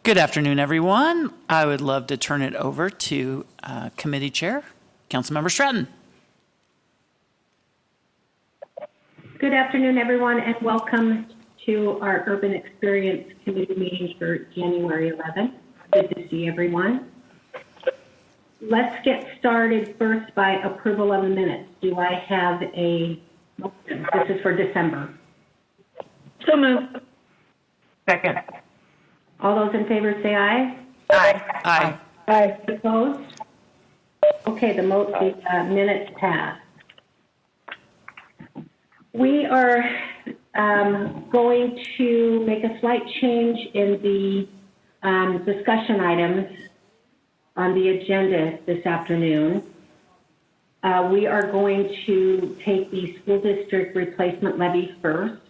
Good afternoon, everyone. I would love to turn it over to Committee Chair, Councilmember Stratton. Good afternoon, everyone, and welcome to our Urban Experience Committee meeting for January 11th. Good to see everyone. Let's get started first by approval of the minutes. Do I have a motion? This is for December. So moved. Second. All those in favor say aye. Aye. Aye. Opposed? Okay, the minutes pass. We are going to make a slight change in the discussion items on the agenda this afternoon. We are going to take the school district replacement levy first.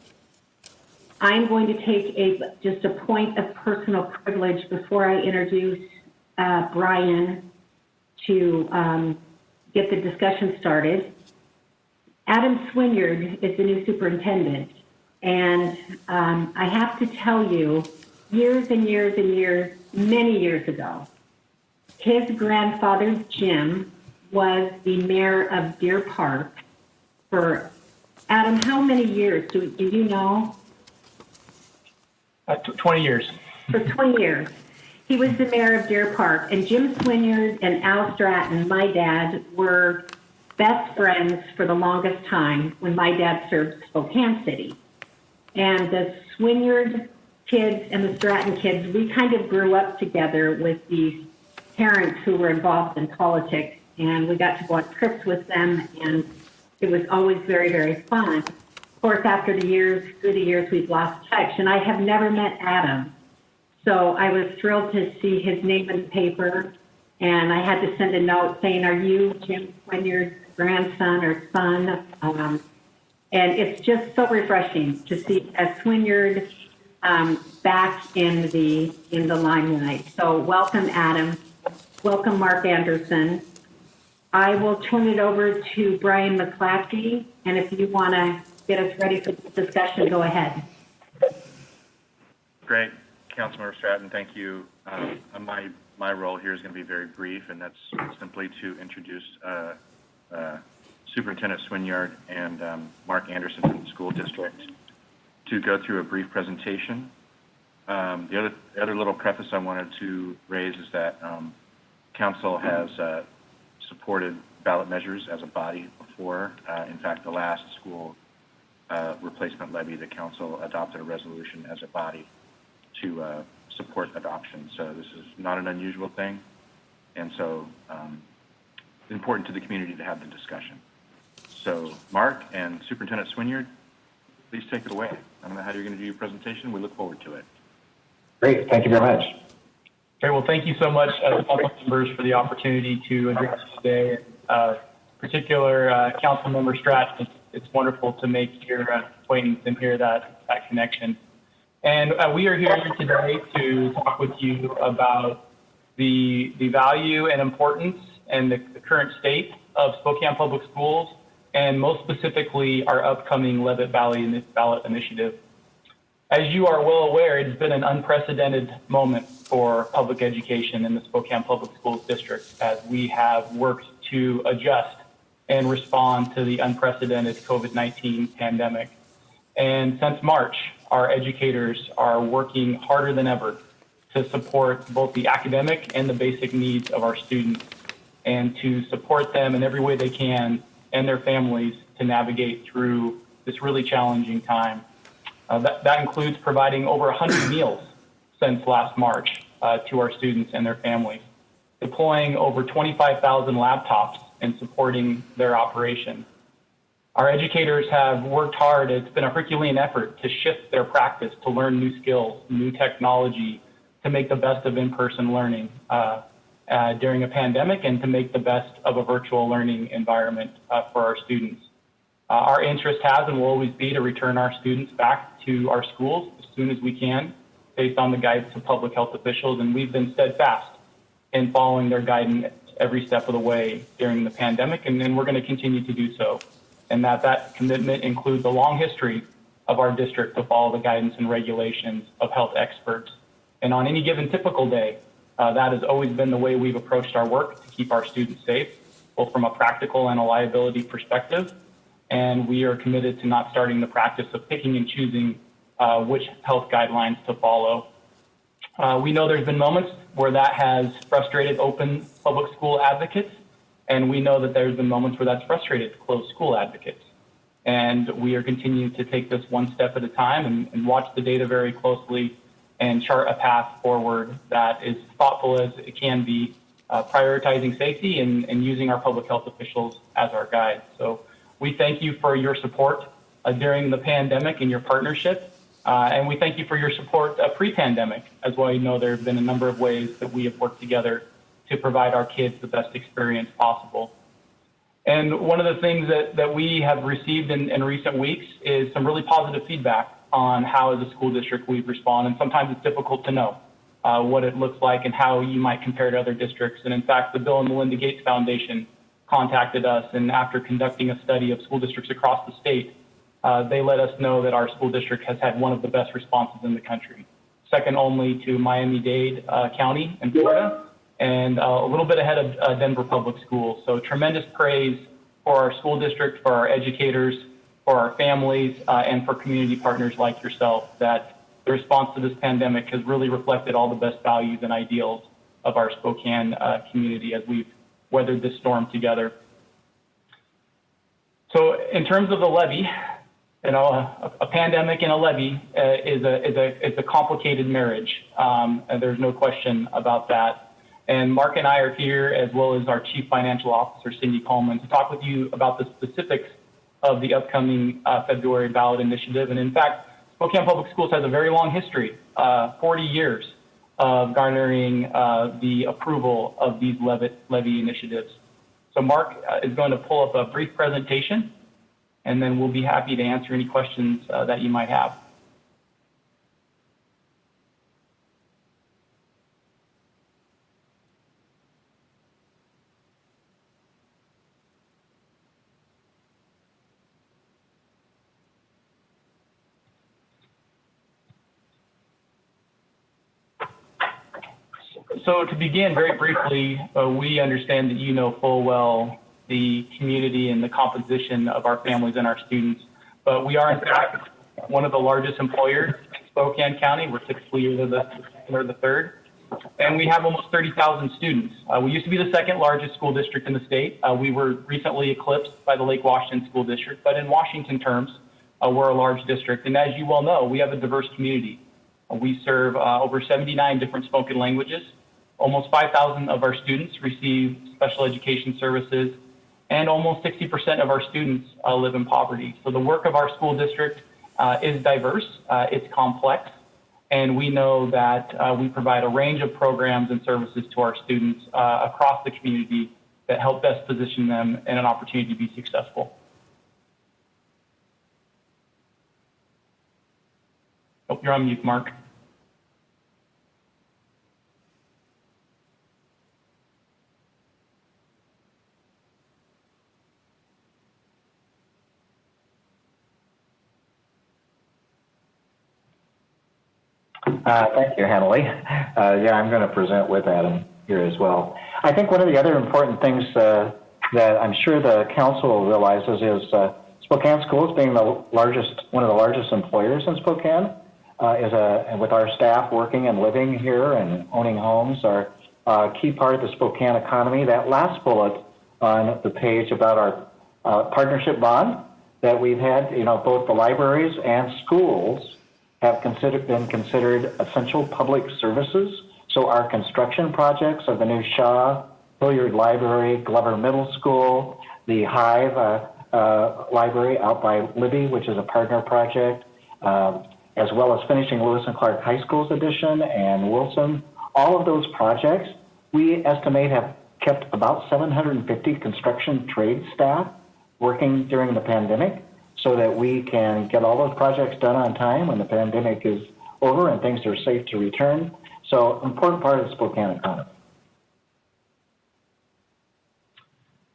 I'm going to take just a point of personal privilege before I introduce Brian to get the discussion started. Adam Swinyard is the new superintendent, and I have to tell you, years and years and years, many years ago, his grandfather, Jim, was the mayor of Deer Park for, Adam, how many years? Do you know? 20 years. For 20 years. He was the mayor of Deer Park, and Jim Swinyard and Al Stratton, my dad, were best friends for the longest time when my dad served Spokane City. And the Swinyard kids and the Stratton kids, we kind of grew up together with these parents who were involved in politics, and we got to go on trips with them, and it was always very, very fun. Of course, through the years, we've lost touch, and I have never met Adam. So I was thrilled to see his name in the paper, and I had to send a note saying, are you Jim Swinyard's grandson or son? And it's just so refreshing to see a Swinyard back in the limelight. So welcome, Adam. Welcome, Mark Anderson. I will turn it over to Brian McClatchy, and if you want to get us ready for the discussion, go ahead. Great. Councilmember Stratton, thank you. My role here is going to be very brief, and that's simply to introduce Superintendent Swinyard and Mark Anderson from the school district to go through a brief presentation. The other little preface I wanted to raise is that Council has supported ballot measures as a body before. In fact, the last school replacement levy, the Council adopted a resolution as a body to support adoption. So this is not an unusual thing, and so it's important to the community to have the discussion. So Mark and Superintendent Swinyard, please take it away. I don't know how you're going to do your presentation. We look forward to it. Great, thank you very much. Okay, well, thank you so much, council members, for the opportunity to address you today. Council Member Stratton, it's wonderful to make your acquaintance and hear that connection. And we are here today to talk with you about the value and importance and the current state of Spokane Public Schools, and most specifically our upcoming Levitt Valley ballot initiative. As you are well aware, it's been an unprecedented moment for public education in the Spokane Public Schools District as we have worked to adjust and respond to the unprecedented COVID-19 pandemic. And since March, our educators are working harder than ever to support both the academic and the basic needs of our students, and to support them in every way they can and their families to navigate through this really challenging time. That includes providing over 100 meals since last March to our students and their families, deploying over 25,000 laptops and supporting their operation. Our educators have worked hard. It's been a Herculean effort to shift their practice, to learn new skills, new technology, to make the best of in-person learning during a pandemic, and to make the best of a virtual learning environment for our students. Our interest has and will always be to return our students back to our schools as soon as we can, based on the guidance of public health officials, and we've been steadfast in following their guidance every step of the way during the pandemic, and then we're going to continue to do so. And that commitment includes a long history of our district to follow the guidance and regulations of health experts And on any given typical day, that has always been the way we've approached our work to keep our students safe, both from a practical and a liability perspective. And we are committed to not starting the practice of picking and choosing which health guidelines to follow. We know there's been moments where that has frustrated open public school advocates, and we know that there's been moments where that's frustrated closed school advocates. And we are continuing to take this one step at a time and watch the data very closely and chart a path forward that is thoughtful as it can be, prioritizing safety and using our public health officials as our guide. So we thank you for your support during the pandemic and your partnership. And we thank you for your support pre-pandemic as well. You know, there have been a number of ways that we have worked together to provide our kids the best experience possible. And one of the things that we have received in recent weeks is some really positive feedback on how, as a school district, we've responded. And sometimes it's difficult to know what it looks like and how you might compare to other districts. And in fact, the Bill and Melinda Gates Foundation contacted us, and after conducting a study of school districts across the state, they let us know that our school district has had one of the best responses in the country, second only to Miami-Dade County in Florida, and a little bit ahead of Denver Public Schools. So tremendous praise for our school district, for our educators, for our families, and for community partners like yourself, that the response to this pandemic has really reflected all the best values and ideals of our Spokane community as we've weathered this storm together. So in terms of the levy, you know, a pandemic and a levy is a complicated marriage, and there's no question about that. And Mark and I are here, as well as our Chief Financial Officer, Cindy Coleman, to talk with you about the specifics of the upcoming February ballot initiative. And in fact, Spokane Public Schools has a very long history, 40 years of garnering the approval of these levy initiatives. So Mark is going to pull up a brief presentation, and then we'll be happy to answer any questions that you might have. So to begin very briefly, we understand that you know full well the community and the composition of our families and our students, but we are in fact one of the largest employers in Spokane County. We're typically either the second or the third, and we have almost 30,000 students. We used to be the second largest school district in the state. We were recently eclipsed by the Lake Washington School District, but in Washington terms, we're a large district. And as you well know, we have a diverse community. We serve over 79 different spoken languages. Almost 5,000 of our students receive special education services, and almost 60% of our students live in poverty. So the work of our school district is diverse, it's complex, and we know that we provide a range of programs and services to our students across the community that help best position them in an opportunity to be successful. Oh, you're on mute, Mark. Thank you, Hanley. Yeah, I'm going to present with Adam here as well. I think one of the other important things that I'm sure the council realizes is Spokane Schools, being one of the largest employers in Spokane, with our staff working and living here and owning homes, are a key part of the Spokane economy. That last bullet on the page about our partnership bond that we've had, you know, both the libraries and schools have been considered essential public services. So our construction projects of the new Shaw, Hilliard Library, Glover Middle School, the Hive Library out by Libby, which is a partner project, as well as finishing Lewis and Clark High School's addition and Wilson. All of those projects, we estimate, have kept about 750 construction trade staff working during the pandemic, so that we can get all those projects done on time when the pandemic is over and things are safe to return. So important part of the Spokane economy.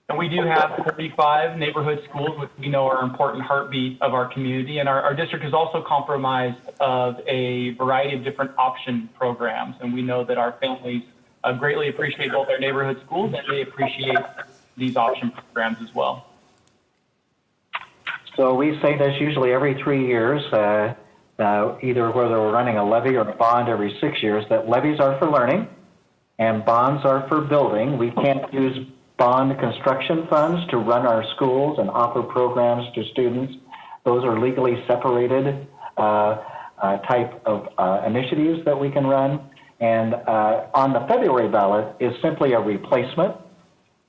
And we do have 45 neighborhood schools, which we know are an important heartbeat of our community. And our district is also comprised of a variety of different option programs. And we know that our families greatly appreciate both our neighborhood schools and they appreciate these option programs as well. So we say this usually every 3 years, either whether we're running a levy or a bond every 6 years, that levies are for learning and bonds are for building. We can't use bond construction funds to run our schools and offer programs to students. Those are legally separated type of initiatives that we can run. And on the February ballot is simply a replacement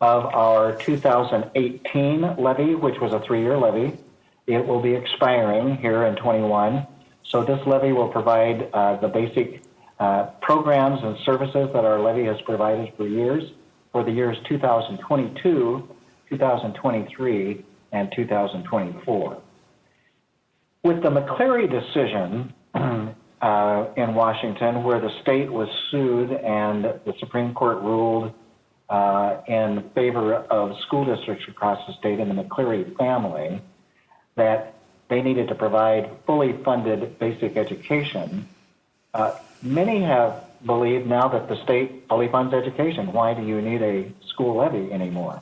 of our 2018 levy, which was a 3-year levy. It will be expiring here in 21. So this levy will provide the basic programs and services that our levy has provided for the years 2022, 2023, and 2024. With the McCleary decision in Washington, where the state was sued and the Supreme Court ruled in favor of school districts across the state and the McCleary family, that they needed to provide fully funded basic education, many have believed now that the state fully funds education. Why do you need a school levy anymore?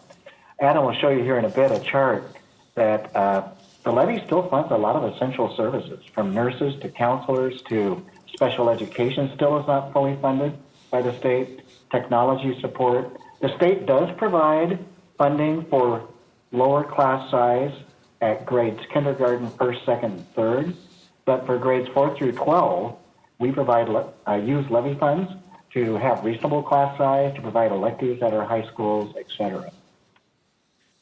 Adam will show you here in a bit a chart that the levy still funds a lot of essential services, from nurses to counselors to special education still is not fully funded by the state, technology support. The state does provide funding for lower class size at grades kindergarten, first, second, and third, but for grades 4 through 12, we provide use levy funds to have reasonable class size, to provide electives at our high schools, etc. And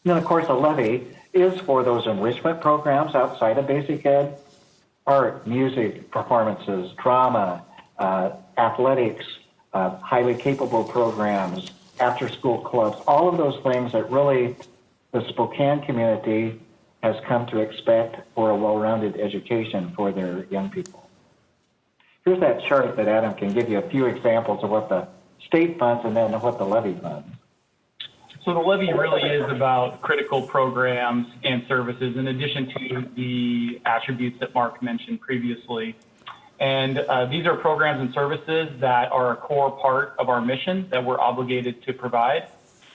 then, of course, a levy is for those enrichment programs outside of basic ed, art, music, performances, drama, athletics, highly capable programs, after-school clubs, all of those things that really the Spokane community has come to expect for a well-rounded education for their young people. Here's that chart that Adam can give you a few examples of what the state funds and then what the levy funds. So the levy really is about critical programs and services in addition to the attributes that Mark mentioned previously. And these are programs and services that are a core part of our mission that we're obligated to provide,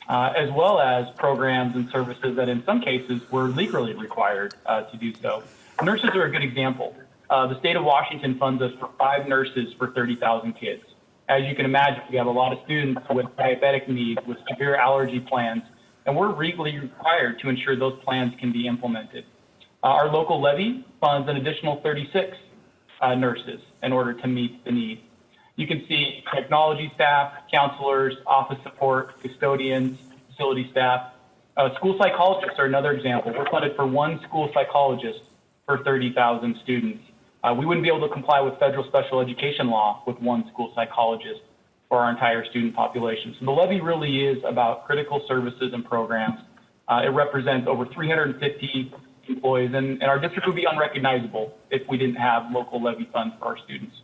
as well as programs and services that in some cases we're legally required to do so. Nurses are a good example. The state of Washington funds us for 5 nurses for 30,000 kids. As you can imagine, we have a lot of students with diabetic needs, with severe allergy plans, and we're legally required to ensure those plans can be implemented. Our local levy funds an additional 36 nurses in order to meet the need. You can see technology staff, counselors, office support, custodians, facility staff. School psychologists are another example. We're funded for 1 school psychologist for 30,000 students. We wouldn't be able to comply with federal special education law with 1 school psychologist for our entire student population. So the levy really is about critical services and programs. It represents over 350 employees, and our district would be unrecognizable if we didn't have local levy funds for our students.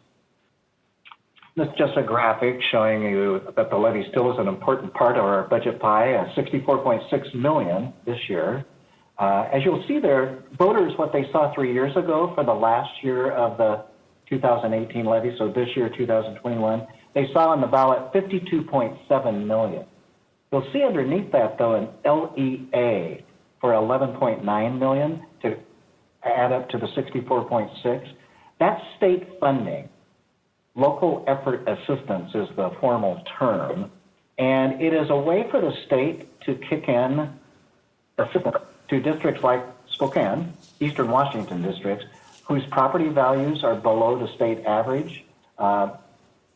This is just a graphic showing you that the levy still is an important part of our budget pie, $64.6 million this year. As you'll see there, voters, what they saw 3 years ago for the last year of the 2018 levy, so this year, 2021, they saw on the ballot $52.7 million. You'll see underneath that, though, an LEA for $11.9 million to add up to the 64.6. That's state funding. Local effort assistance is the formal term, and it is a way for the state to kick in assistance to districts like Spokane, Eastern Washington districts, whose property values are below the state average.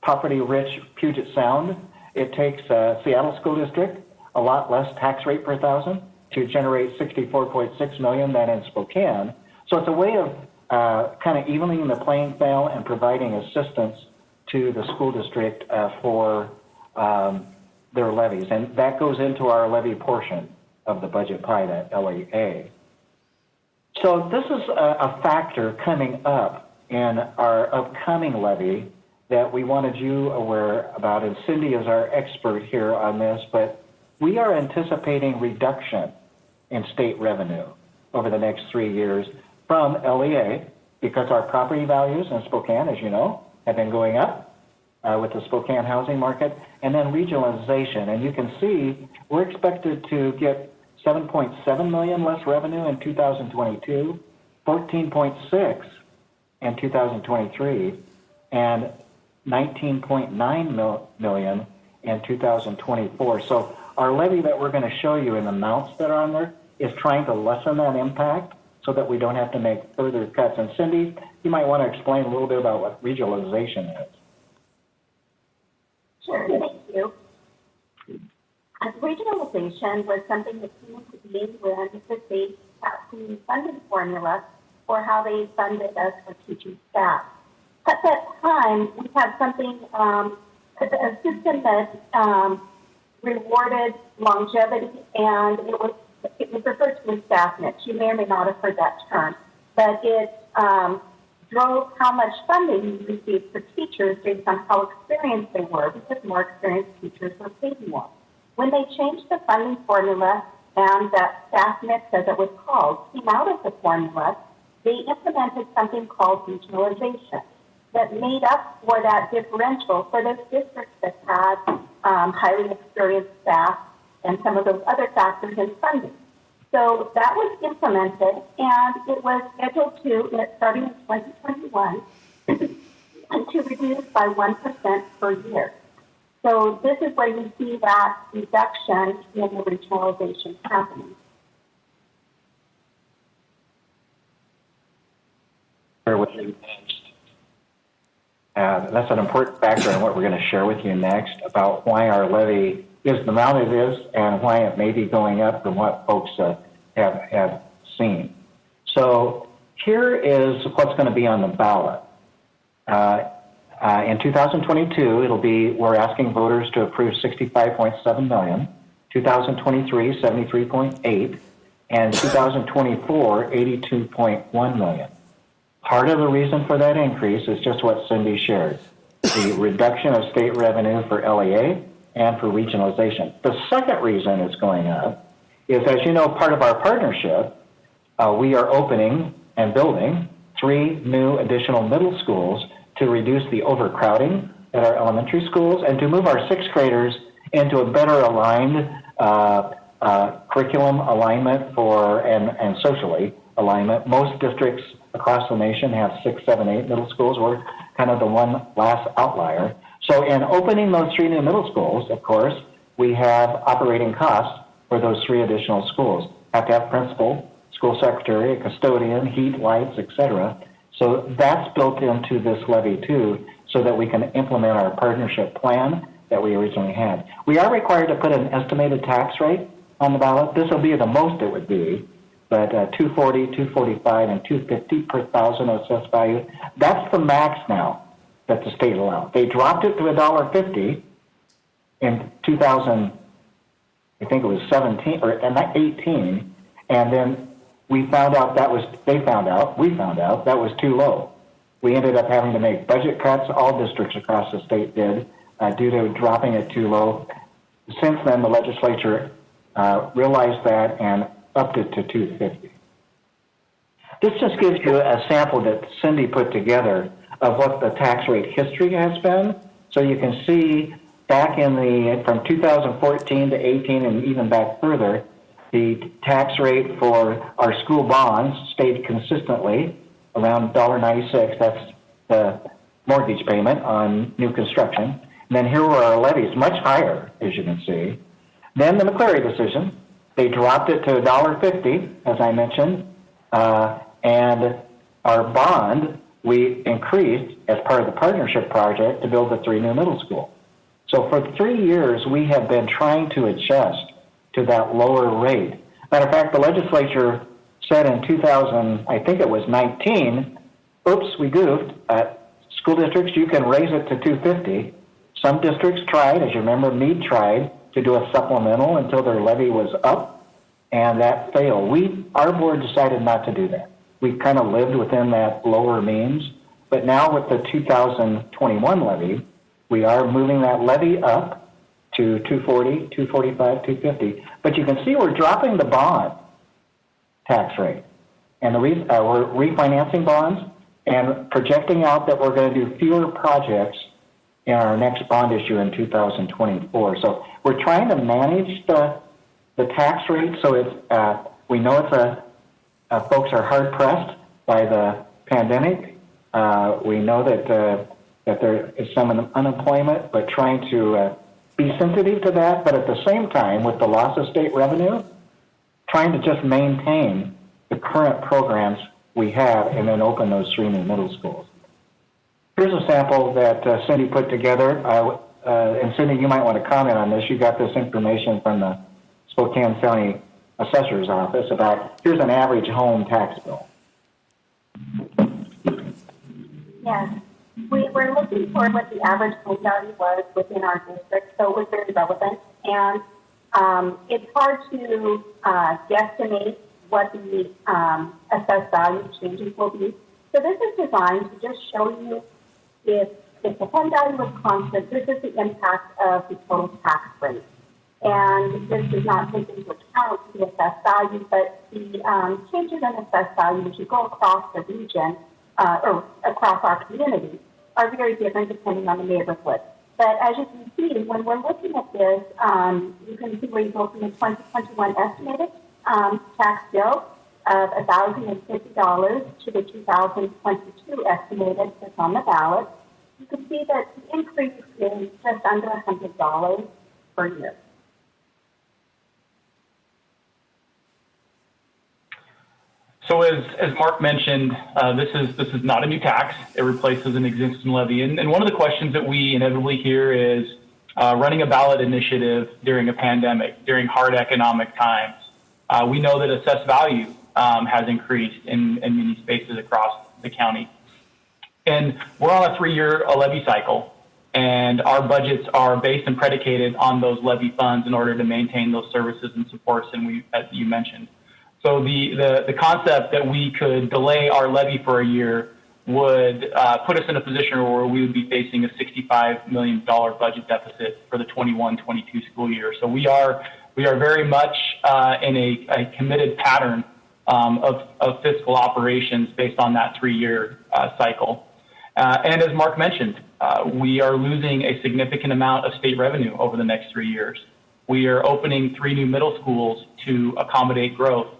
Property-rich Puget Sound, it takes Seattle School District a lot less tax rate per thousand to generate $64.6 million than in Spokane. So it's a way of kind of evening the playing field and providing assistance to the school district for their levies. And that goes into our levy portion of the budget pie, that LEA. So this is a factor coming up in our upcoming levy that we wanted you aware about, and Cindy is our expert here on this, but we are anticipating reduction in state revenue over the next 3 years from LEA because our property values in Spokane, as you know, have been going up with the Spokane housing market, and then regionalization. And you can see we're expected to get 7.7 million less revenue in 2022, 14.6 in 2023, and 19.9 million in 2024. So our levy that we're going to show you in the amounts that are on there is trying to lessen that impact so that we don't have to make further cuts. And Cindy, you might want to explain a little bit about what regionalization is. Sure, thank you. Regionalization was something that came into being when the state passed the funding formula for how they funded us for teaching staff. At that time, we had something, a system that rewarded longevity, and it was referred to as staff mix. You may or may not have heard that term, but it drove how much funding you received for teachers based on how experienced they were, because more experienced teachers were paid more. When they changed the funding formula and that staff mix, as it was called, came out of the formula, they implemented something called regionalization that made up for that differential for those districts that had highly experienced staff and some of those other factors in funding. So that was implemented, and it was scheduled to, starting in 2021, to reduce by 1% per year. So this is where you see that reduction in the regionalization happening. With you next. That's an important factor in what we're going to share with you next about why our levy is the amount it is and why it may be going up from what folks have seen. So here is what's going to be on the ballot. In 2022, we're asking voters to approve 65.7 million, 2023, 73.8, and 2024, 82.1 million. Part of the reason for that increase is just what Cindy shared, the reduction of state revenue for LEA and for regionalization. The second reason it's going up is, as you know, part of our partnership, we are opening and building 3 new additional middle schools to reduce the overcrowding at our elementary schools and to move our 6th graders into a better aligned curriculum alignment and socially alignment. Most districts across the nation have 6, 7, 8 middle schools. We're kind of the one last outlier. So in opening those 3 new middle schools, of course, we have operating costs for those 3 additional schools. Have to have principal, school secretary, a custodian, heat, lights, etc. So that's built into this levy too, so that we can implement our partnership plan that we originally had. We are required to put an estimated tax rate on the ballot. This will be the most it would be, but 240, 245, and 250 per thousand of assessed value. That's the max now that the state allowed. They dropped it to $1.50 in 2000, I think it was 17 or 18, and then we found out that was too low. We ended up having to make budget cuts. All districts across the state did due to dropping it too low. Since then, the legislature realized that and upped it to 250. This just gives you a sample that Cindy put together of what the tax rate history has been. So you can see back from 2014 to 18 and even back further, the tax rate for our school bonds stayed consistently around $1.96. That's the mortgage payment on new construction. And then here were our levies, much higher, as you can see. Then the McCleary decision, they dropped it to $1.50, as I mentioned, and our bond, we increased as part of the partnership project to build the 3 new middle schools. So for 3 years, we have been trying to adjust to that lower rate. Matter of fact, the legislature said in 2019, oops, we goofed. School districts, you can raise it to 250. Some districts tried, as you remember, Meade tried to do a supplemental until their levy was up, and that failed. Our board decided not to do that. We kind of lived within that lower means, but now with the 2021 levy, we are moving that levy up to 240, 245, 250. But you can see we're dropping the bond tax rate. And we're refinancing bonds and projecting out that we're going to do fewer projects in our next bond issue in 2024. So we're trying to manage the tax rate so it's we know it's folks are hard pressed by the pandemic. We know that there is some unemployment, but trying to be sensitive to that. But at the same time, with the loss of state revenue, trying to just maintain the current programs we have and then open those 3 new middle schools. Here's a sample that Cindy put together. And Cindy, you might want to comment on this. You got this information from the Spokane County Assessor's Office about, here's an average home tax bill. Yes. We were looking for what the average home value was within our district, so it was very relevant. And it's hard to guesstimate what the assessed value changes will be. So this is designed to just show you if the home value was constant, this is the impact of the total tax rate. And this does not take into account the assessed value, but the changes in assessed value as you go across the region or across our community are very different depending on the neighborhood. But as you can see, when we're looking at this, you can see where you go from the 2021 estimated tax bill of $1,050 to the 2022 estimated that's on the ballot. You can see that the increase is just under $100 per year. So as Mark mentioned, this is not a new tax. It replaces an existing levy. And one of the questions that we inevitably hear is running a ballot initiative during a pandemic, during hard economic times. We know that assessed value has increased in many spaces across the county. And we're on a 3-year levy cycle, and our budgets are based and predicated on those levy funds in order to maintain those services and supports, and as you mentioned. So the concept that we could delay our levy for a year would put us in a position where we would be facing a $65 million budget deficit for the 21-22 school year. So we are very much in a committed pattern of fiscal operations based on that 3-year cycle. And as Mark mentioned, we are losing a significant amount of state revenue over the next 3 years. We are opening 3 new middle schools to accommodate growth.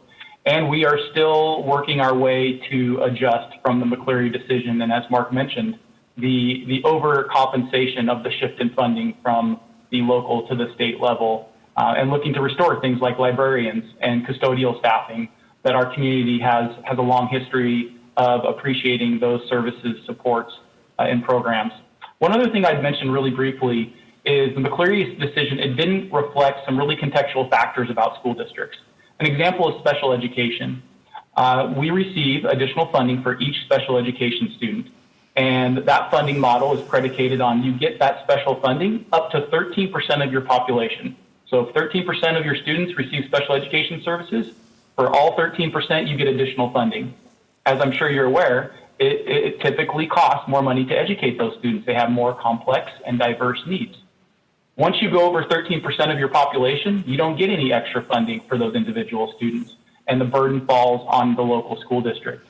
And we are still working our way to adjust from the McCleary decision. And as Mark mentioned, the overcompensation of the shift in funding from the local to the state level, and looking to restore things like librarians and custodial staffing that our community has a long history of appreciating those services, supports, and programs. One other thing I'd mention really briefly is the McCleary's decision. It didn't reflect some really contextual factors about school districts. An example is special education. We receive additional funding for each special education student, and that funding model is predicated on you get that special funding up to 13% of your population. So if 13% of your students receive special education services, for all 13% you get additional funding. As I'm sure you're aware, it typically costs more money to educate those students. They have more complex and diverse needs. Once you go over 13% of your population, you don't get any extra funding for those individual students, and the burden falls on the local school district.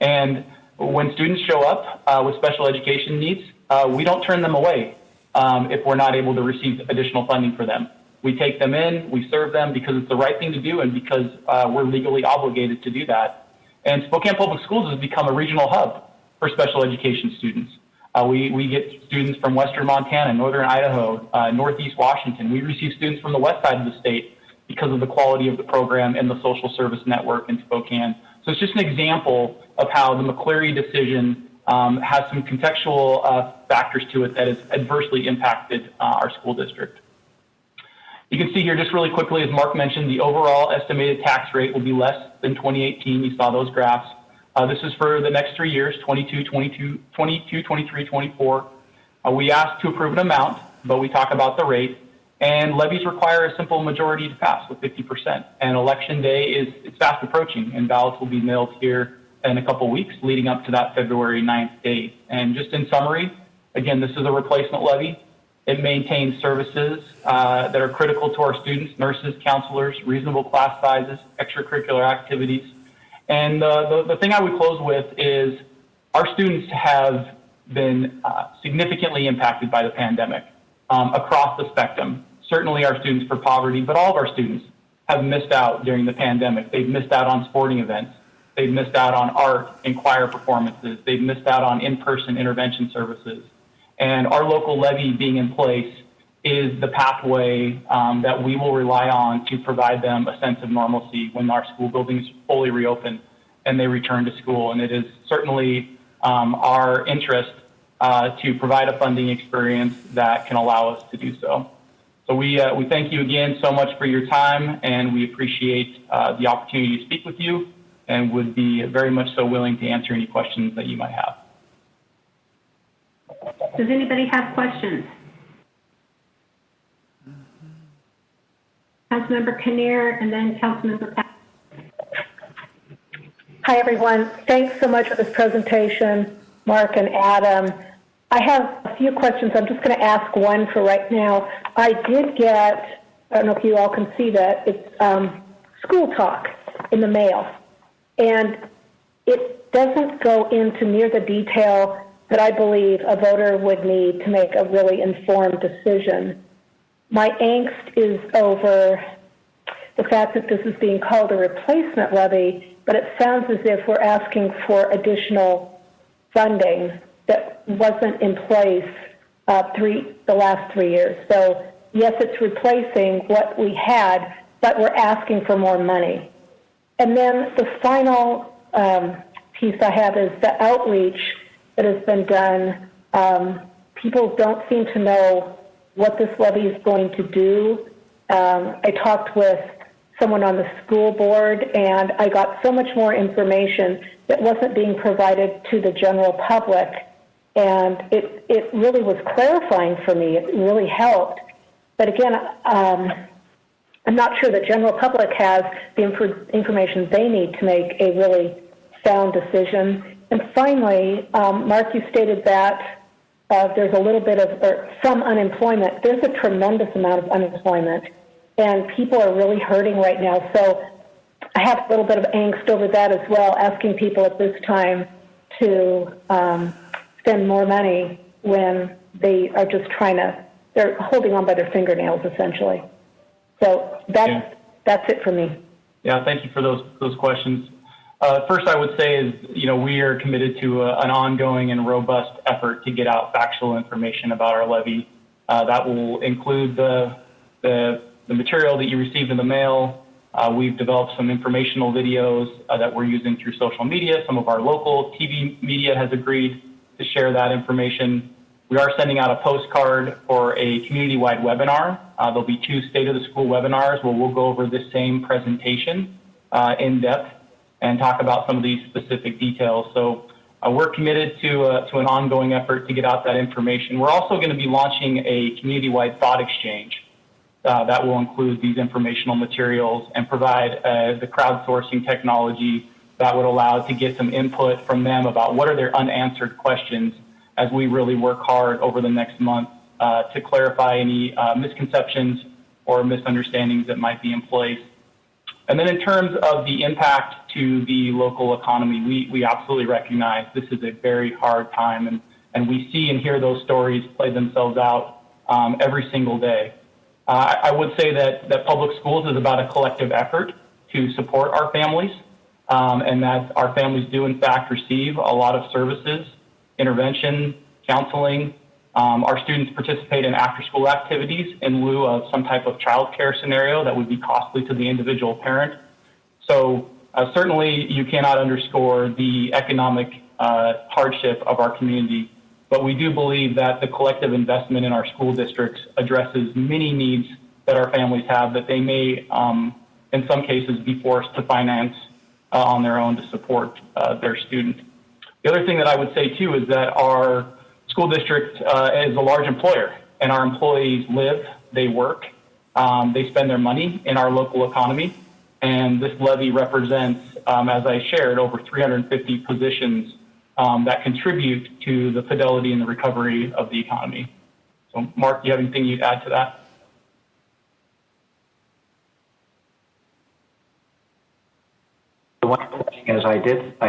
And when students show up with special education needs, we don't turn them away if we're not able to receive additional funding for them. We take them in, we serve them because it's the right thing to do and because we're legally obligated to do that. And Spokane Public Schools has become a regional hub for special education students. We get students from western Montana, northern Idaho, northeast Washington. We receive students from the west side of the state because of the quality of the program and the social service network in Spokane. So it's just an example of how the McCleary decision has some contextual factors to it that has adversely impacted our school district. You can see here just really quickly, as Mark mentioned, the overall estimated tax rate will be less than 2018. You saw those graphs. This is for the next 3 years, 22, 23, 24. We asked to approve an amount, but we talk about the rate. And levies require a simple majority to pass with 50%. And election day it's fast approaching, and ballots will be mailed here in a couple weeks leading up to that February 9th date. And just in summary, again, this is a replacement levy. It maintains services that are critical to our students, nurses, counselors, reasonable class sizes, extracurricular activities. And the thing I would close with is our students have been significantly impacted by the pandemic across the spectrum. Certainly our students for poverty, but all of our students have missed out during the pandemic. They've missed out on sporting events. They've missed out on art and choir performances. They've missed out on in-person intervention services. And our local levy being in place is the pathway that we will rely on to provide them a sense of normalcy when our school buildings fully reopen and they return to school. And it is certainly our interest to provide a funding experience that can allow us to do so. So we thank you again so much for your time, and we appreciate the opportunity to speak with you and would be very much so willing to answer any questions that you might have. Does anybody have questions? Councilmember Kinnear and then Councilmember Pat. Hi, everyone. Thanks so much for this presentation, Mark and Adam. I have a few questions. I'm just going to ask one for right now. I did get, I don't know if you all can see that, it's School Talk in the mail. And it doesn't go into near the detail that I believe a voter would need to make a really informed decision. My angst is over the fact that this is being called a replacement levy, but it sounds as if we're asking for additional funding that wasn't in place the last 3 years. So yes, it's replacing what we had, but we're asking for more money. And then the final piece I have is the outreach that has been done. People don't seem to know what this levy is going to do. I talked with someone on the school board, and I got so much more information that wasn't being provided to the general public. And it really was clarifying for me. It really helped. But again, I'm not sure the general public has the information they need to make a really sound decision. And finally, Mark, you stated that there's a little bit of, or some unemployment. There's a tremendous amount of unemployment, and people are really hurting right now. So I have a little bit of angst over that as well, asking people at this time to spend more money when they are just they're holding on by their fingernails, essentially. So that's it for me. Yeah, thank you for those questions. First, I would say is, we are committed to an ongoing and robust effort to get out factual information about our levy. That will include the material that you received in the mail. We've developed some informational videos that we're using through social media. Some of our local TV media has agreed to share that information. We are sending out a postcard for a community-wide webinar. There'll be 2 State of the School webinars where we'll go over this same presentation in depth and talk about some of these specific details. So we're committed to an ongoing effort to get out that information. We're also going to be launching a community-wide thought exchange that will include these informational materials and provide the crowdsourcing technology that would allow to get some input from them about what are their unanswered questions as we really work hard over the next month to clarify any misconceptions or misunderstandings that might be in place. And then in terms of the impact to the local economy, we absolutely recognize this is a very hard time, and we see and hear those stories play themselves out every single day. I would say that public schools is about a collective effort to support our families, and that our families do in fact receive a lot of services, intervention, counseling. Our students participate in after-school activities in lieu of some type of childcare scenario that would be costly to the individual parent. So certainly you cannot underscore the economic hardship of our community, but we do believe that the collective investment in our school districts addresses many needs that our families have that they may, in some cases, be forced to finance on their own to support their student. The other thing that I would say, too, is that our school district is a large employer, and our employees live, they work, they spend their money in our local economy, and this levy represents, as I shared, over 350 positions that contribute to the fidelity and the recovery of the economy. So, Mark, do you have anything you'd add to that? The one thing is I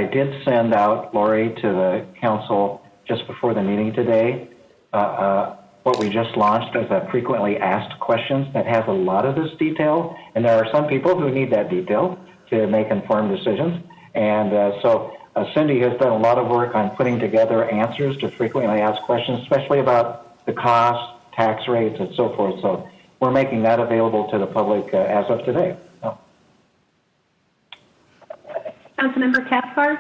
did send out, Lori, to the council just before the meeting today, what we just launched as a frequently asked questions that has a lot of this detail. And there are some people who need that detail to make informed decisions. And so Cindy has done a lot of work on putting together answers to frequently asked questions, especially about the cost, tax rates, and so forth. So we're making that available to the public as of today. So. Councilmember Cathcart?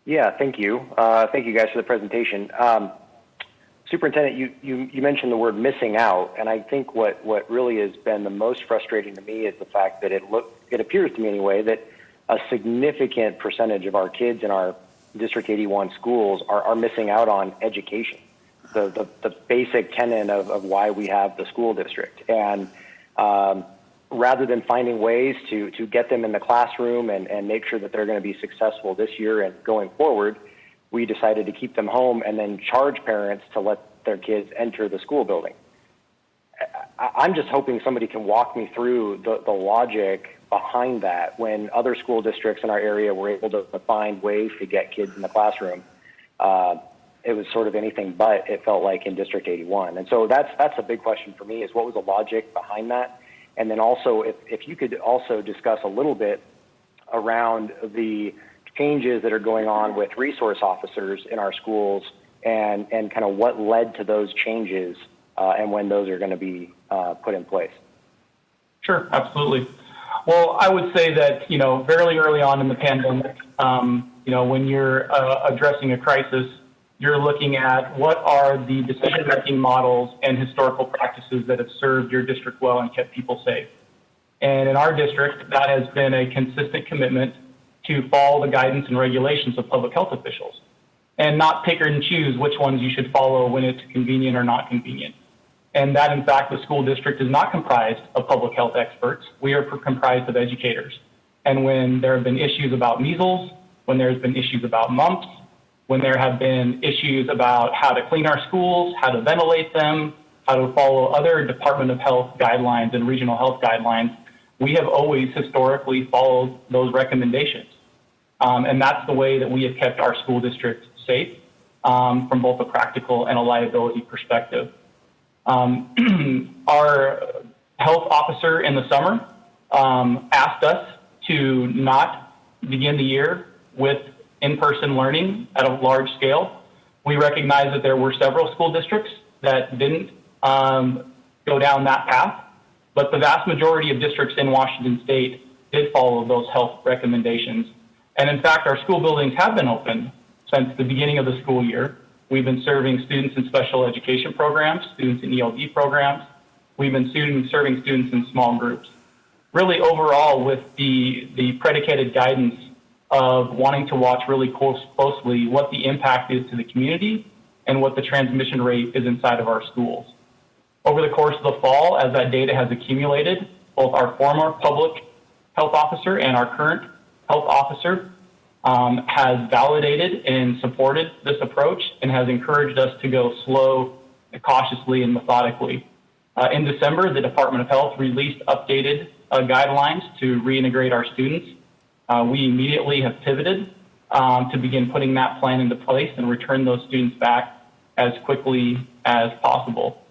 Yeah, thank you. Thank you guys for the presentation. Superintendent, you mentioned the word missing out, and I think what really has been the most frustrating to me is the fact that it appears to me anyway that a significant percentage of our kids in our District 81 schools are missing out on education, the basic tenet of why we have the school district. And rather than finding ways to get them in the classroom and make sure that they're going to be successful this year and going forward, we decided to keep them home and then charge parents to let their kids enter the school building. I'm just hoping somebody can walk me through the logic behind that when other school districts in our area were able to find ways to get kids in the classroom. It was sort of anything but, it felt like, in District 81. And so that's a big question for me, is what was the logic behind that? And then also, if you could also discuss a little bit around the changes that are going on with resource officers in our schools and kind of what led to those changes and when those are going to be put in place. Sure, absolutely. Well, I would say that, fairly early on in the pandemic, when you're addressing a crisis, you're looking at what are the decision-making models and historical practices that have served your district well and kept people safe. And in our district, that has been a consistent commitment to follow the guidance and regulations of public health officials and not pick and choose which ones you should follow when it's convenient or not convenient. And that, in fact, the school district is not comprised of public health experts. We are comprised of educators. And when there have been issues about measles, when there's been issues about mumps, when there have been issues about how to clean our schools, how to ventilate them, how to follow other Department of Health guidelines and regional health guidelines, we have always historically followed those recommendations. And that's the way that we have kept our school district safe from both a practical and a liability perspective. Our health officer in the summer asked us to not begin the year with in-person learning at a large scale. We recognize that there were several school districts that didn't go down that path, but the vast majority of districts in Washington State did follow those health recommendations. And in fact, our school buildings have been open since the beginning of the school year. We've been serving students in special education programs, students in ELD programs. We've been serving students in small groups. Really overall, with the predicated guidance of wanting to watch really closely what the impact is to the community and what the transmission rate is inside of our schools. Over the course of the fall, as that data has accumulated, both our former public health officer and our current health officer has validated and supported this approach and has encouraged us to go slow, cautiously, and methodically. In December, the Department of Health released updated guidelines to reintegrate our students. We immediately have pivoted to begin putting that plan into place and return those students back as quickly as possible.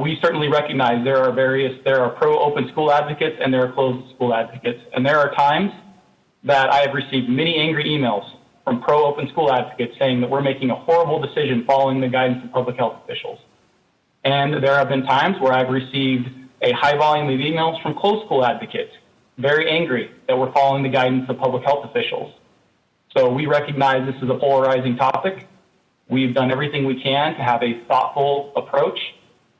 We certainly recognize there are pro-open school advocates and there are closed school advocates. And there are times that I have received many angry emails from pro-open school advocates saying that we're making a horrible decision following the guidance of public health officials. And there have been times where I've received a high volume of emails from closed school advocates, very angry that we're following the guidance of public health officials. So we recognize this is a polarizing topic. We've done everything we can to have a thoughtful approach,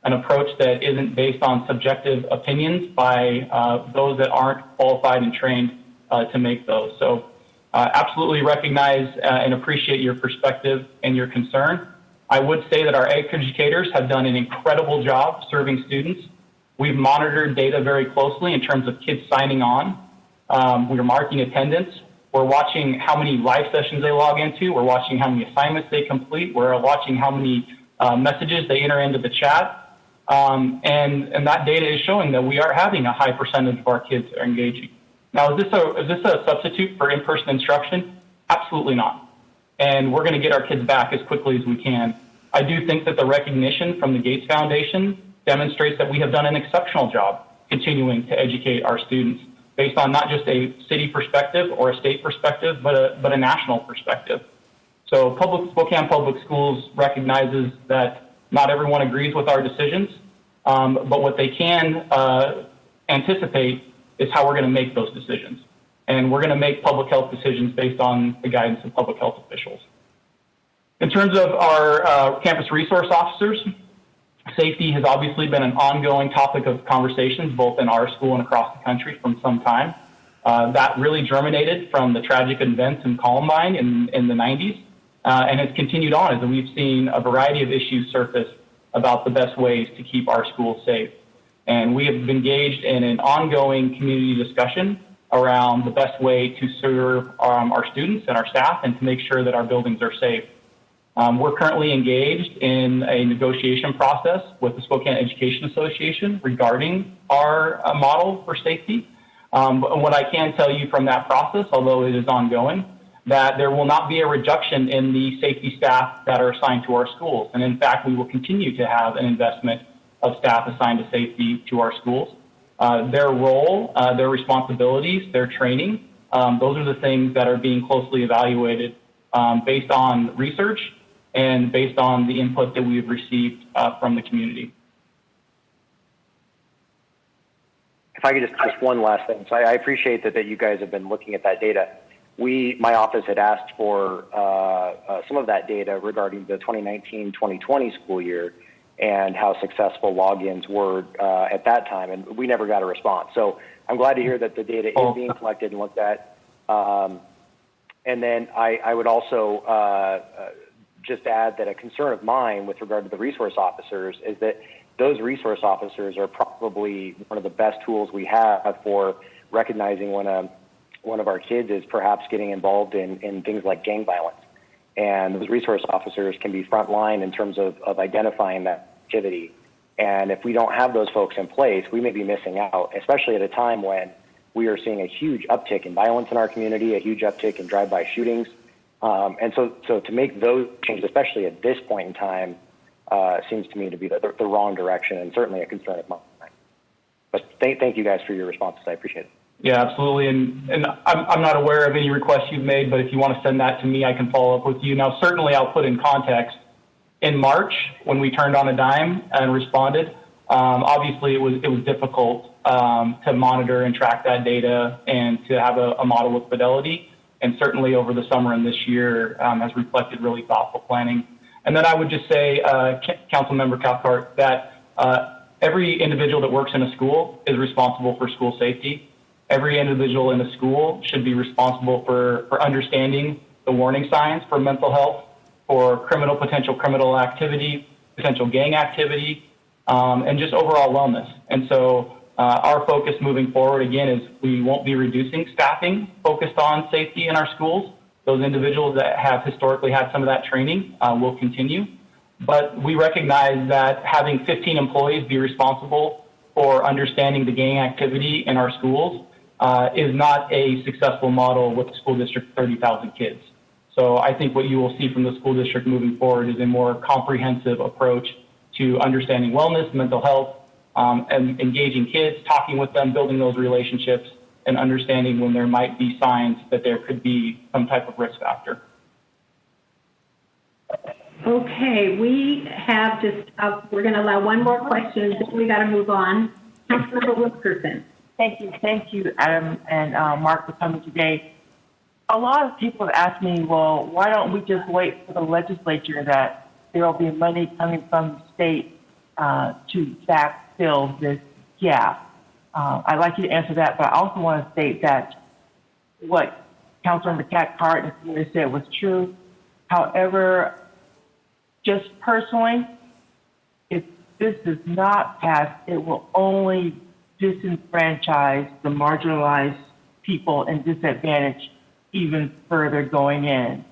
an approach that isn't based on subjective opinions by those that aren't qualified and trained to make those. So absolutely recognize and appreciate your perspective and your concern. I would say that our educators have done an incredible job serving students. We've monitored data very closely in terms of kids signing on. We're marking attendance. We're watching how many live sessions they log into. We're watching how many assignments they complete. We're watching how many messages they enter into the chat. And that data is showing that we are having a high percentage of our kids that are engaging. Now, is this a substitute for in-person instruction? Absolutely not. And we're going to get our kids back as quickly as we can. I do think that the recognition from the Gates Foundation demonstrates that we have done an exceptional job continuing to educate our students based on not just a city perspective or a state perspective, but a national perspective. So Spokane Public Schools recognizes that not everyone agrees with our decisions, but what they can anticipate is how we're going to make those decisions. And we're going to make public health decisions based on the guidance of public health officials. In terms of our campus resource officers, safety has obviously been an ongoing topic of conversations both in our school and across the country from some time. That really germinated from the tragic events in Columbine in the 90s and has continued on as we've seen a variety of issues surface about the best ways to keep our schools safe. And we have engaged in an ongoing community discussion around the best way to serve our students and our staff and to make sure that our buildings are safe. We're currently engaged in a negotiation process with the Spokane Education Association regarding our model for safety. But what I can tell you from that process, although it is ongoing, that there will not be a reduction in the safety staff that are assigned to our schools. And in fact, we will continue to have an investment of staff assigned to safety to our schools. Their role, their responsibilities, their training, those are the things that are being closely evaluated based on research and based on the input that we have received from the community. If I could just one last thing. So I appreciate that you guys have been looking at that data. My office had asked for some of that data regarding the 2019-2020 school year and how successful logins were at that time, and we never got a response. So I'm glad to hear that the data is being collected and looked at. And then I would also just add that a concern of mine with regard to the resource officers is that those resource officers are probably one of the best tools we have for recognizing when one of our kids is perhaps getting involved in things like gang violence. And those resource officers can be frontline in terms of identifying that activity. And if we don't have those folks in place, we may be missing out, especially at a time when we are seeing a huge uptick in violence in our community, a huge uptick in drive-by shootings. And so to make those changes, especially at this point in time, seems to me to be the wrong direction and certainly a concern of mine. But thank you guys for your responses. I appreciate it. Yeah, absolutely. And I'm not aware of any requests you've made, but if you want to send that to me, I can follow up with you. Now, certainly I'll put in context. In March, when we turned on a dime and responded, obviously it was difficult to monitor and track that data and to have a model with fidelity. And certainly over the summer and this year has reflected really thoughtful planning. And then I would just say, Councilmember Cathcart, that every individual that works in a school is responsible for school safety. Every individual in a school should be responsible for understanding the warning signs for mental health, for potential criminal activity, potential gang activity, and just overall wellness. And so our focus moving forward, again, is we won't be reducing staffing focused on safety in our schools. Those individuals that have historically had some of that training will continue. But we recognize that having 15 employees be responsible for understanding the gang activity in our schools is not a successful model with the school district 30,000 kids. So I think what you will see from the school district moving forward is a more comprehensive approach to understanding wellness, mental health, and engaging kids, talking with them, building those relationships, and understanding when there might be signs that there could be some type of risk factor. Okay, we have we're going to allow one more question, then we got to move on. Councilmember Wilkerson. Thank you, Adam and Mark, for coming today. A lot of people have asked me, well, why don't we just wait for the legislature that there will be money coming from the state to backfill this gap? I'd like you to answer that, but I also want to state that what Councilmember Cathcart and Peter said was true. However, just personally, if this does not pass, it will only disenfranchise the marginalized people and disadvantaged even further going in.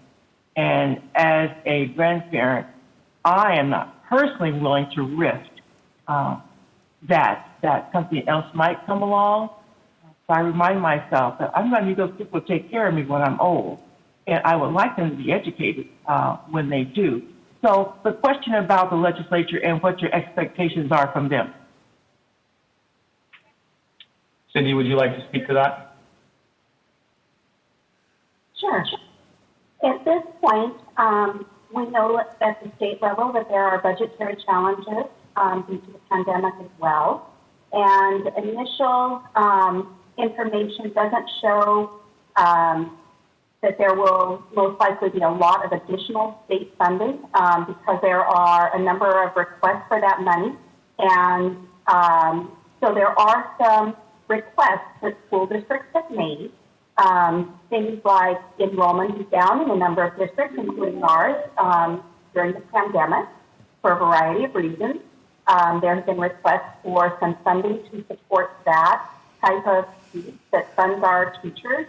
And as a grandparent, I am not personally willing to risk that something else might come along. So I remind myself that I'm going to need those people to take care of me when I'm old, and I would like them to be educated when they do. So the question about the legislature and what your expectations are from them. Cindy, would you like to speak to that? Sure. At this point, we know at the state level that there are budgetary challenges due to the pandemic as well. And initial information doesn't show that there will most likely be a lot of additional state funding because there are a number of requests for that money. And so there are some requests that school districts have made. Things like enrollment is down in a number of districts, including ours, during the pandemic for a variety of reasons. There have been requests for some funding to support that type of piece that funds our teachers.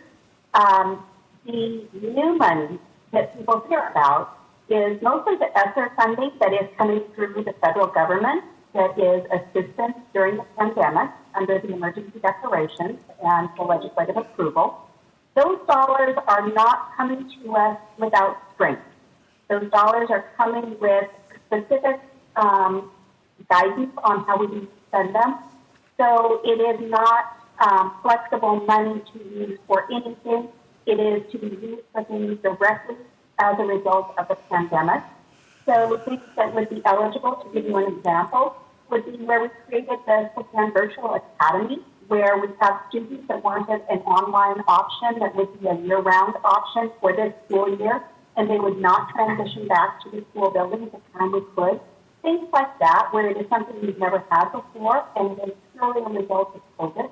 The new money that people hear about is mostly the ESSER funding that is coming through the federal government that is assistance during the pandemic under the emergency declarations and for legislative approval. Those dollars are not coming to us without strings. Those dollars are coming with specific guidance on how we need to spend them. So it is not flexible money to use for anything. It is to be used for things directly as a result of the pandemic. So things that would be eligible, to give you an example, would be where we created the Spokane Virtual Academy, where we have students that wanted an online option that would be a year-round option for this school year, and they would not transition back to the school building at the time we could. Things like that, where it is something we've never had before, and it is purely a result of COVID.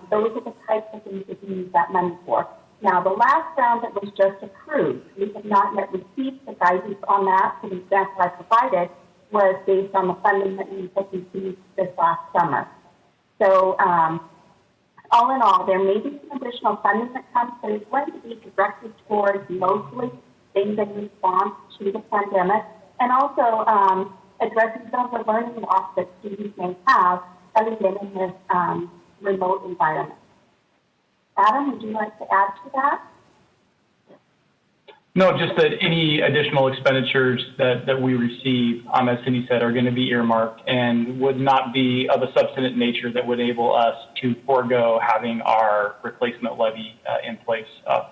Those are the types of things that we use that money for. Now, the last round that was just approved, we have not yet received the guidance on that, so the example I provided was based on the funding that we had received this last summer. So, all in all, there may be some additional funding that comes, but it's going to be directed towards mostly things in response to the pandemic, and also addressing some of the learning loss that students may have having been in this remote environment. Adam, would you like to add to that? No, just that any additional expenditures that we receive, as Cindy said, are going to be earmarked and would not be of a substantive nature that would enable us to forego having our replacement levy in place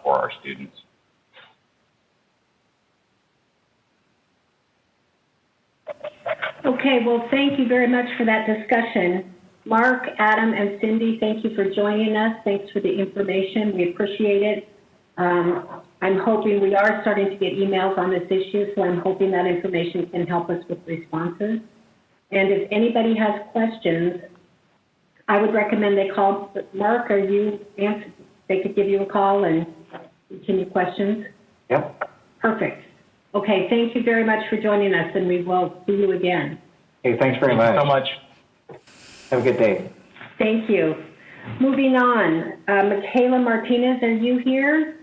for our students. Okay, well, thank you very much for that discussion. Mark, Adam, and Cindy, thank you for joining us. Thanks for the information. We appreciate it. I'm hoping we are starting to get emails on this issue, so I'm hoping that information can help us with responses. And if anybody has questions, I would recommend they call Mark, or you answer. They could give you a call and continue questions. Yep. Perfect. Okay, thank you very much for joining us, and we will see you again. Hey, thanks very much. Thank you so much. Have a good day. Thank you. Moving on, Michaela Martinez, are you here?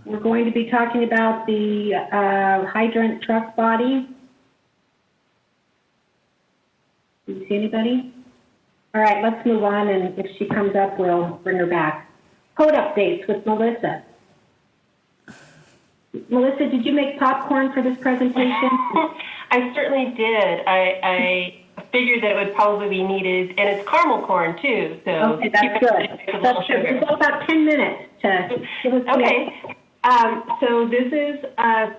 We're going to be talking about the hydrant truck body. Do you see anybody? All right, let's move on, and if she comes up, we'll bring her back. Code updates with Melissa. Melissa, did you make popcorn for this presentation? I certainly did. I figured that it would probably be needed, and it's caramel corn too. So okay, that's good. That's good. We've got about 10 minutes to give us. Okay. So this is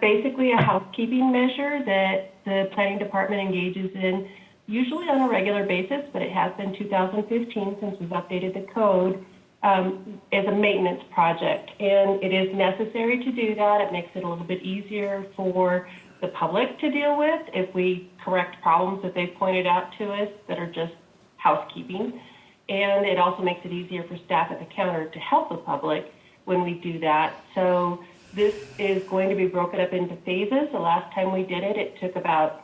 basically a housekeeping measure that the planning department engages in, usually on a regular basis, but it has been 2015 since we've updated the code. As a maintenance project, and it is necessary to do that. It makes it a little bit easier for the public to deal with if we correct problems that they've pointed out to us that are just housekeeping, and it also makes it easier for staff at the counter to help the public when we do that. So this is going to be broken up into phases. The last time we did it, it took about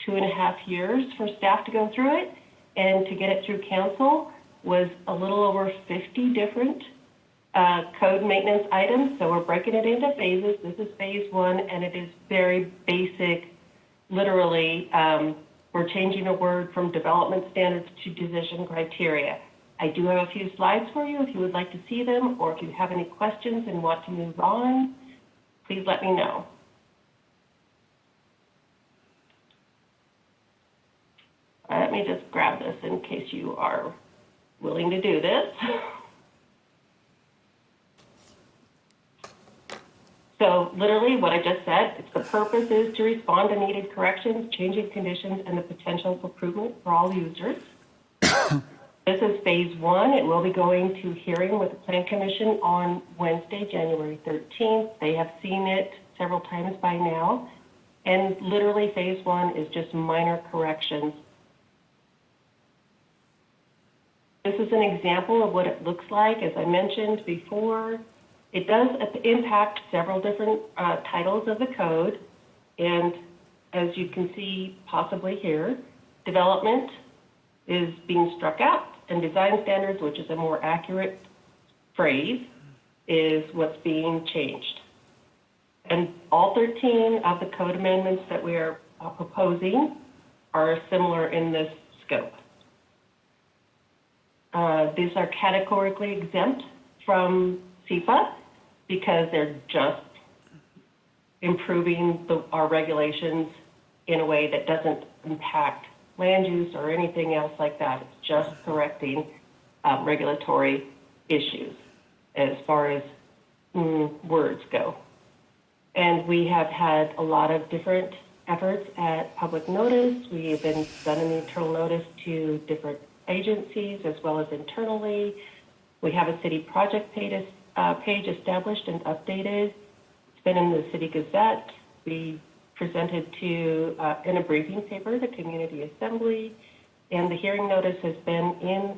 2.5 years for staff to go through it, and to get it through council was a little over 50 different code maintenance items. So we're breaking it into phases. This is phase 1, and it is very basic. Literally, we're changing a word from development standards to decision criteria. I do have a few slides for you if you would like to see them, or if you have any questions and want to move on, please let me know. Let me just grab this in case you are willing to do this. So literally what I just said, the purpose is to respond to needed corrections, changing conditions, and the potential for improvement for all users. This is phase 1. It will be going to hearing with the Plan Commission on Wednesday, January 13th. They have seen it several times by now. And literally phase 1 is just minor corrections. This is an example of what it looks like. As I mentioned before, it does impact several different titles of the code. And as you can see possibly here, development is being struck out, and design standards, which is a more accurate phrase, is what's being changed. And all 13 of the code amendments that we are proposing are similar in this scope. These are categorically exempt from CEPA because they're just improving our regulations in a way that doesn't impact land use or anything else like that. It's just correcting regulatory issues as far as words go. And we have had a lot of different efforts at public notice. We have been done an internal notice to different agencies as well as internally. We have a city project page established and updated. It's been in the City Gazette. We presented to, in a briefing paper, the Community Assembly, and the hearing notice has been in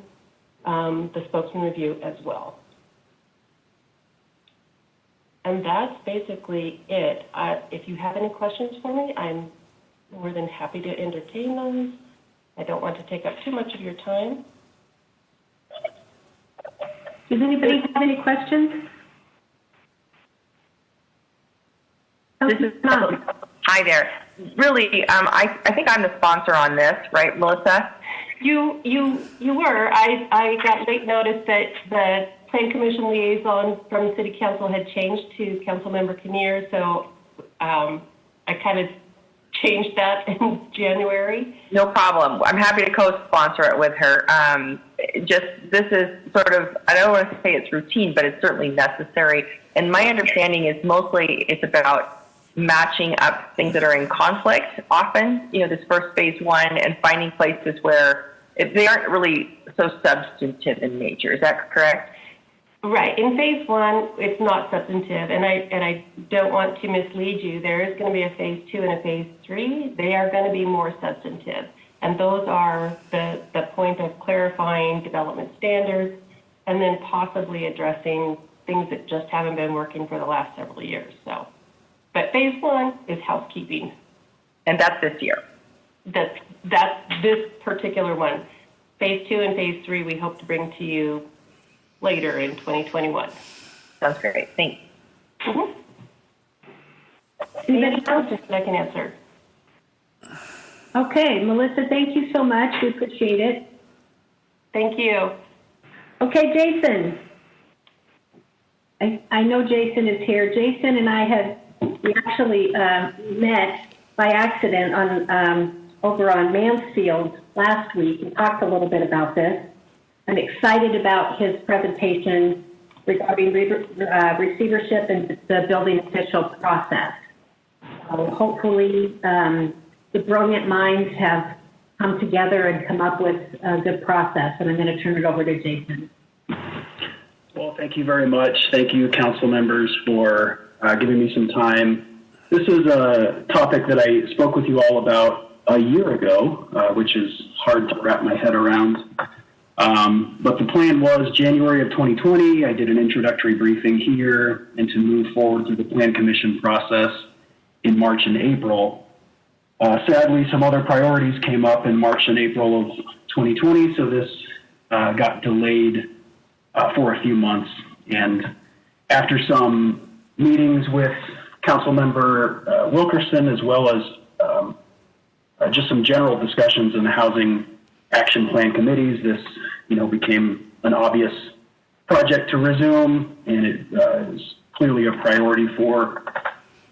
the Spokesman Review as well. And that's basically it. If you have any questions for me, I'm more than happy to entertain those. I don't want to take up too much of your time. Does anybody have any questions? This is Hi there. Really, I think I'm the sponsor on this, right, Melissa? You were. I got late notice that the Plan Commission liaison from City Council had changed to Councilmember Kinnear, so I kind of changed that in January. No problem. I'm happy to co-sponsor it with her. This is sort of, I don't want to say it's routine, but it's certainly necessary. And my understanding is mostly it's about matching up things that are in conflict often, this first phase 1, and finding places where they aren't really so substantive in nature. Is that correct? Right. In phase 1, it's not substantive, and I don't want to mislead you. There is going to be a phase 2 and a phase 3. They are going to be more substantive, and those are the point of clarifying development standards and then possibly addressing things that just haven't been working for the last several years. So, but phase 1 is housekeeping. And that's this year? That's this particular one. Phase 2 and phase 3 we hope to bring to you later in 2021. Sounds great. Thanks. Mm-hmm. Any questions that I can answer? Okay, Melissa, thank you so much. We appreciate it. Thank you. Okay, Jason. I know Jason is here. Jason and we actually met by accident on over on Mansfield last week and talked a little bit about this. I'm excited about his presentation regarding receivership and the building official process. So hopefully the brilliant minds have come together and come up with a good process, and I'm going to turn it over to Jason. Well, thank you very much. Thank you, council members, for giving me some time. This is a topic that I spoke with you all about a year ago, which is hard to wrap my head around. But the plan was January of 2020, I did an introductory briefing here, and to move forward through the Plan Commission process in March and April. Sadly, some other priorities came up in March and April of 2020, so this got delayed for a few months. And after some meetings with Councilmember Wilkerson, as well as just some general discussions in the Housing Action Plan committees, this, became an obvious project to resume, and it is clearly a priority for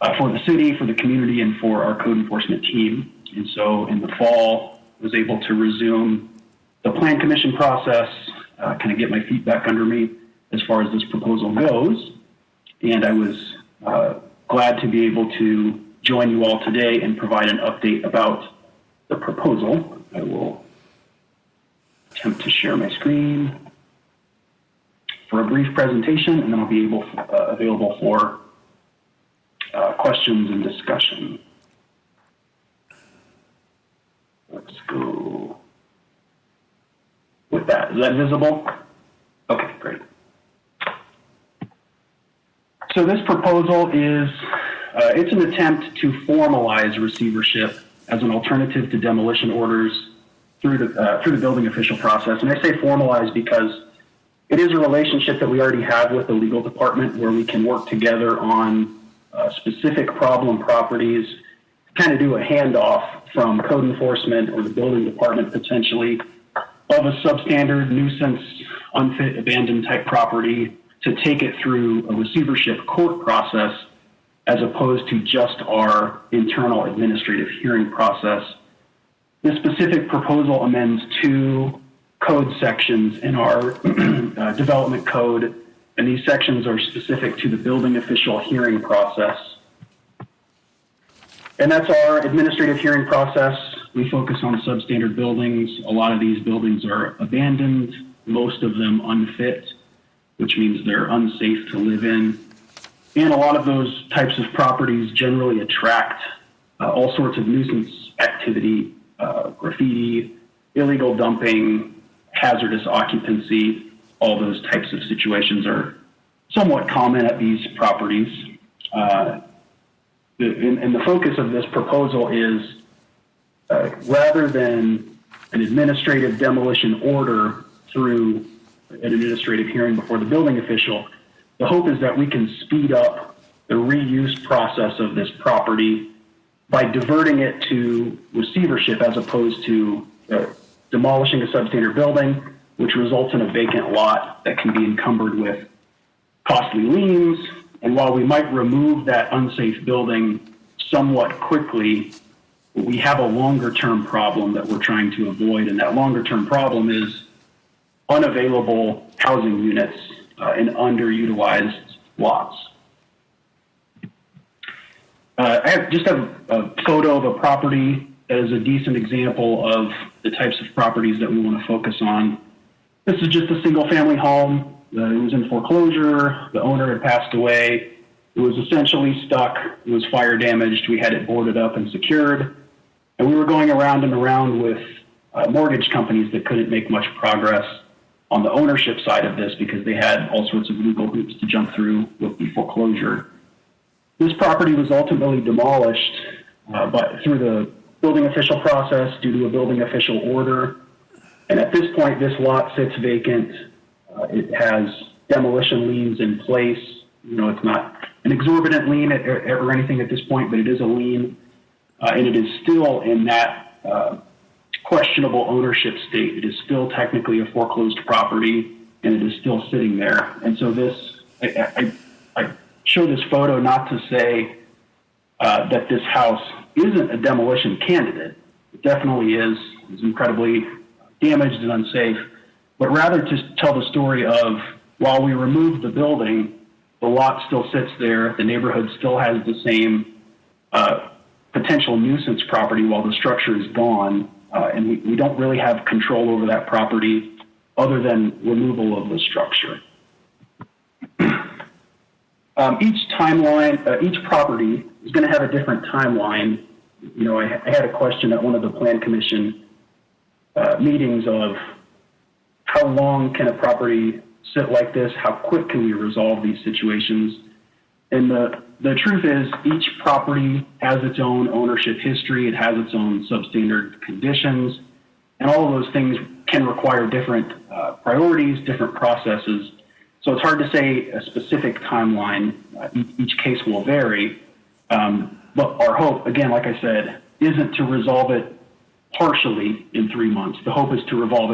the city, for the community, and for our code enforcement team. And so in the fall, I was able to resume the plan commission process, kind of get my feet back under me as far as this proposal goes. And I was glad to be able to join you all today and provide an update about the proposal. I will attempt to share my screen for a brief presentation, and then I'll be available for questions and discussion. Let's go with that. Is that visible? Okay, great. So this proposal is, it's an attempt to formalize receivership as an alternative to demolition orders through the building official process. And I say formalize because it is a relationship that we already have with the legal department where we can work together on specific problem properties, kind of do a handoff from code enforcement or the building department potentially of a substandard, nuisance, unfit, abandoned type property to take it through a receivership court process as opposed to just our internal administrative hearing process. This specific proposal amends 2 code sections in our development code, and these sections are specific to the building official hearing process. And that's our administrative hearing process. We focus on substandard buildings. A lot of these buildings are abandoned, most of them unfit, which means they're unsafe to live in. And a lot of those types of properties generally attract all sorts of nuisance activity, graffiti, illegal dumping, hazardous occupancy. All those types of situations are somewhat common at these properties. And the focus of this proposal is rather than an administrative demolition order through an administrative hearing before the building official, the hope is that we can speed up the reuse process of this property by diverting it to receivership as opposed to demolishing a substandard building, which results in a vacant lot that can be encumbered with costly liens. And while we might remove that unsafe building somewhat quickly, we have a longer-term problem that we're trying to avoid, and that longer-term problem is unavailable housing units in underutilized lots. I have a photo of a property that is a decent example of the types of properties that we want to focus on. This is just a single-family home. It was in foreclosure. The owner had passed away. It was essentially stuck. It was fire damaged. We had it boarded up and secured. And we were going around and around with mortgage companies that couldn't make much progress on the ownership side of this because they had all sorts of legal hoops to jump through with the foreclosure. This property was ultimately demolished through the building official process due to a building official order. And at this point, this lot sits vacant. It has demolition liens in place. It's not an exorbitant lien or anything at this point, but it is a lien. And it is still in that questionable ownership state. It is still technically a foreclosed property, and it is still sitting there. And so I show this photo not to say that this house isn't a demolition candidate. It definitely is. It's incredibly damaged and unsafe, but rather to tell the story of while we removed the building, the lot still sits there. The neighborhood still has the same potential nuisance property while the structure is gone. And we don't really have control over that property other than removal of the structure. Each property is going to have a different timeline. I had a question at one of the Plan Commission meetings of how long can a property sit like this? How quick can we resolve these situations? And the truth is each property has its own ownership history. It has its own substandard conditions, and all of those things can require different priorities, different processes. So it's hard to say a specific timeline. Each case will vary. But our hope, again, like I said, isn't to resolve it partially in 3 months. The hope is to resolve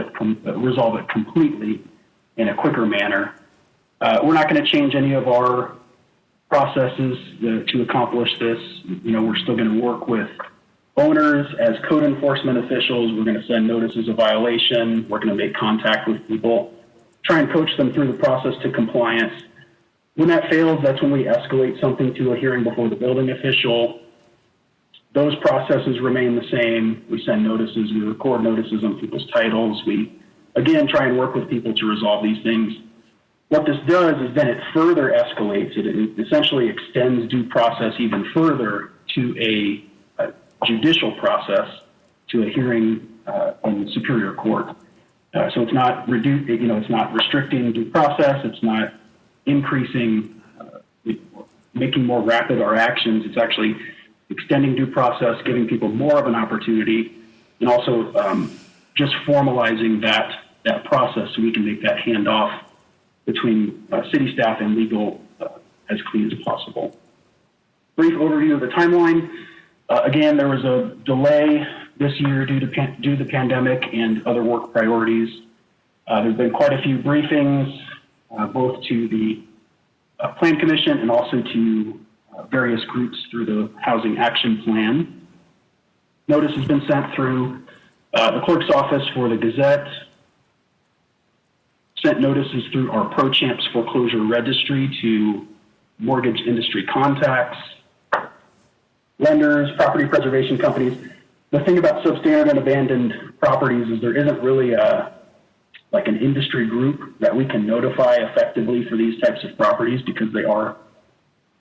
it completely in a quicker manner. We're not going to change any of our processes to accomplish this. We're still going to work with owners as code enforcement officials. We're going to send notices of violation. We're going to make contact with people, try and coach them through the process to compliance. When that fails, that's when we escalate something to a hearing before the building official. Those processes remain the same. We send notices, we record notices on people's titles. We, again, try and work with people to resolve these things. What this does is then it further escalates it. It essentially extends due process even further to a judicial process, to a hearing in Superior Court. So it's not it's not restricting due process. It's not increasing, making more rapid our actions. It's actually extending due process, giving people more of an opportunity, and also just formalizing that process so we can make that handoff between city staff and legal as clean as possible. Brief overview of the timeline. Again, there was a delay this year due to the pandemic and other work priorities. There's been quite a few briefings, both to the Plan Commission and also to various groups through the Housing Action Plan. Notice has been sent through the clerk's office for the Gazette, sent notices through our ProChamps foreclosure registry to mortgage industry contacts, lenders, property preservation companies. The thing about substandard and abandoned properties is there isn't really like an industry group that we can notify effectively for these types of properties because they are,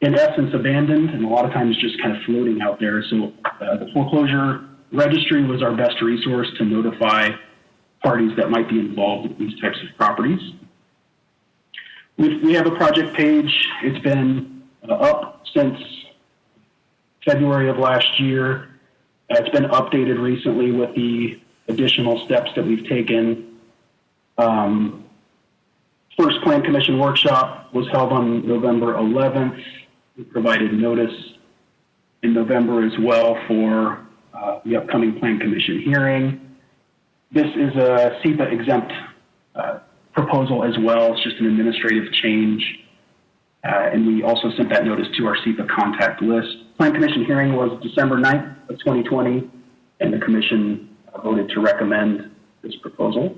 in essence, abandoned and a lot of times just kind of floating out there. So the foreclosure registry was our best resource to notify parties that might be involved with these types of properties. We have a project page. It's been up since February of last year. It's been updated recently with the additional steps that we've taken. First Plan Commission workshop was held on November 11th. We provided notice in November as well for the upcoming Plan Commission hearing. This is a SEPA exempt proposal as well. It's just an administrative change. And we also sent that notice to our SEPA contact list. Plan Commission hearing was December 9th of 2020, and the Commission voted to recommend this proposal.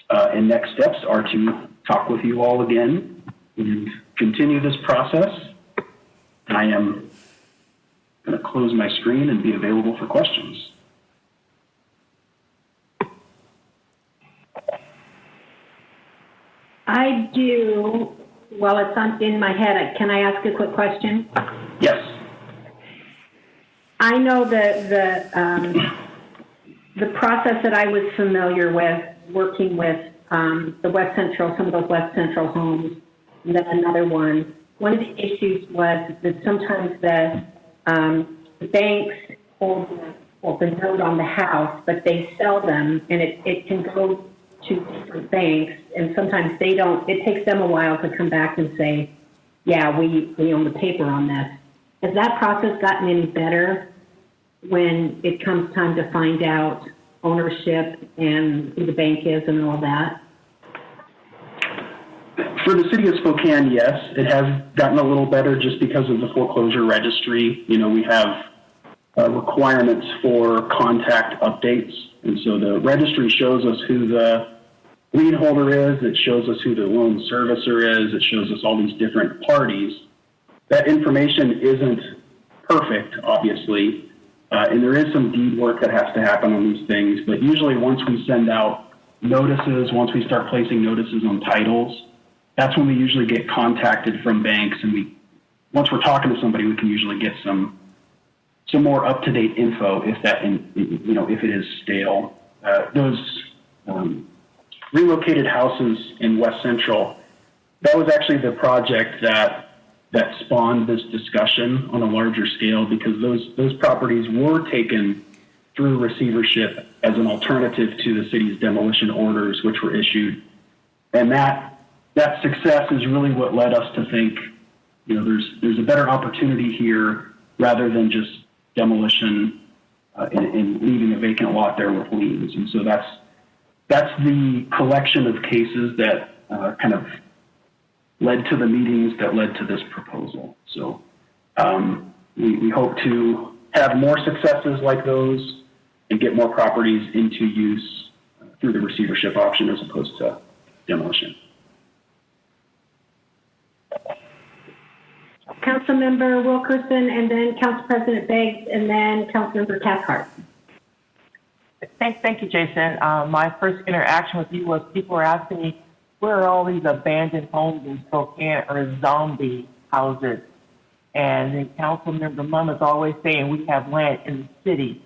And next steps are to talk with you all again and continue this process. I am going to close my screen and be available for questions. I do, while it's in my head, can I ask a quick question? Yes. I know that the process that I was familiar with, working with the West Central, some of those West Central homes, and then another one of the issues was that sometimes the banks hold the note on the house, but they sell them, and it can go to different banks, and sometimes they don't. It takes them a while to come back and say, yeah, we own the paper on this. Has that process gotten any better when it comes time to find out ownership and who the bank is and all that? For the city of Spokane, yes, it has gotten a little better just because of the foreclosure registry. We have requirements for contact updates. And so the registry shows us who the lien holder is. It shows us who the loan servicer is. It shows us all these different parties. That information isn't perfect, obviously. And there is some deed work that has to happen on these things. But usually once we send out notices, once we start placing notices on titles, that's when we usually get contacted from banks. And once we're talking to somebody, we can usually get some more up-to-date info if if it is stale. Those relocated houses in West Central, that was actually the project that spawned this discussion on a larger scale because those properties were taken through receivership as an alternative to the city's demolition orders, which were issued. And that that success is really what led us to think, there's a better opportunity here rather than just demolition and leaving a vacant lot there with liens. And so that's the collection of cases that kind of led to the meetings that led to this proposal. So we hope to have more successes like those and get more properties into use through the receivership option as opposed to demolition. Councilmember Wilkerson, and then Council President Beggs, and then Councilmember Cathcart. Thank you, Jason. My first interaction with you was people were asking me, where are all these abandoned homes in Spokane or zombie houses? And then Councilmember Mumm is always saying we have land in the city.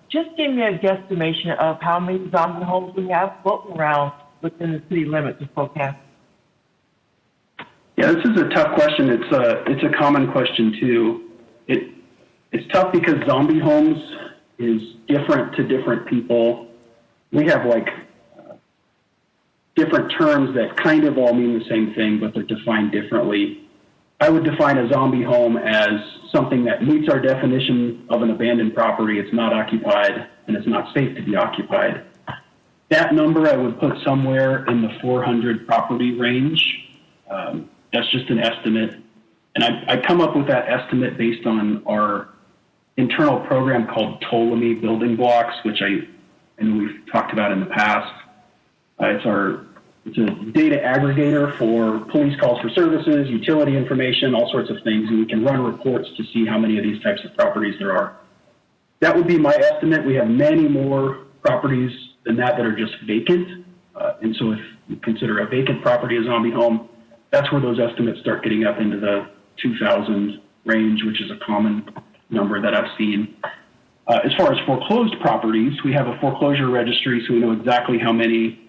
Just give me a guesstimation of how many zombie homes we have floating around within the city limits of Spokane. Yeah, this is a tough question. It's a common question too. It's tough because zombie homes is different to different people. We have different terms that kind of all mean the same thing, but they're defined differently. I would define a zombie home as something that meets our definition of an abandoned property. It's not occupied and it's not safe to be occupied. That number I would put somewhere in the 400 property range. That's just an estimate. And I come up with that estimate based on our internal program called Ptolemy Building Blocks, which I know we've talked about in the past. It's a data aggregator for police calls for services, utility information, all sorts of things, and we can run reports to see how many of these types of properties there are. That would be my estimate. We have many more properties than that are just vacant. And so if you consider a vacant property a zombie home, that's where those estimates start getting up into the 2,000 range, which is a common number that I've seen. As far as foreclosed properties, we have a foreclosure registry, so we know exactly how many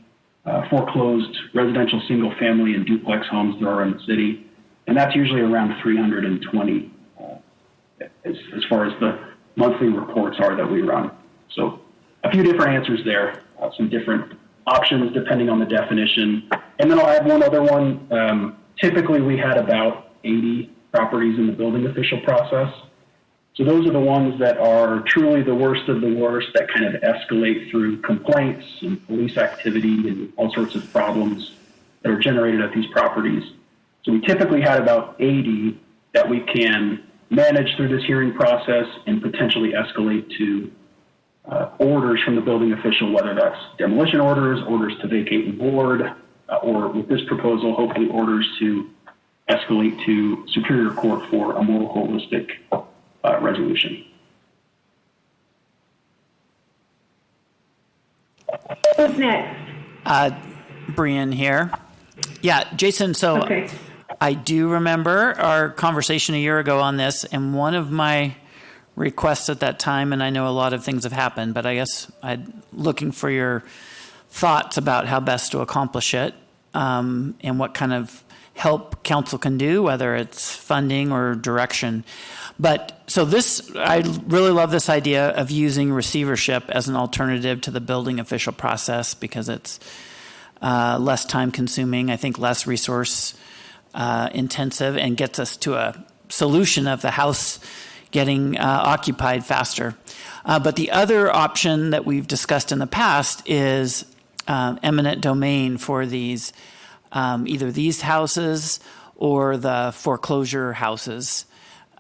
foreclosed residential single family and duplex homes there are in the city. And that's usually around 320 as far as the monthly reports are that we run. So a few different answers there, some different options depending on the definition. And then I'll add one other one. Typically we had about 80 properties in the building official process. So those are the ones that are truly the worst of the worst that kind of escalate through complaints and police activity and all sorts of problems that are generated at these properties. So we typically had about 80 that we can manage through this hearing process and potentially escalate to orders from the building official, whether that's demolition orders, orders to vacate and board, or with this proposal, hopefully orders to escalate to Superior Court for a more holistic resolution. Who's next? Brian here. Yeah, Jason, so Okay. I do remember our conversation a year ago on this, and one of my requests at that time, and I know a lot of things have happened, but I guess I'm looking for your thoughts about how best to accomplish it, and what kind of help council can do, whether it's funding or direction. But so this, I really love this idea of using receivership as an alternative to the building official process because it's less time consuming, I think less resource intensive, and gets us to a solution of the house getting occupied faster. But the other option that we've discussed in the past is eminent domain for these, either these houses or the foreclosure houses.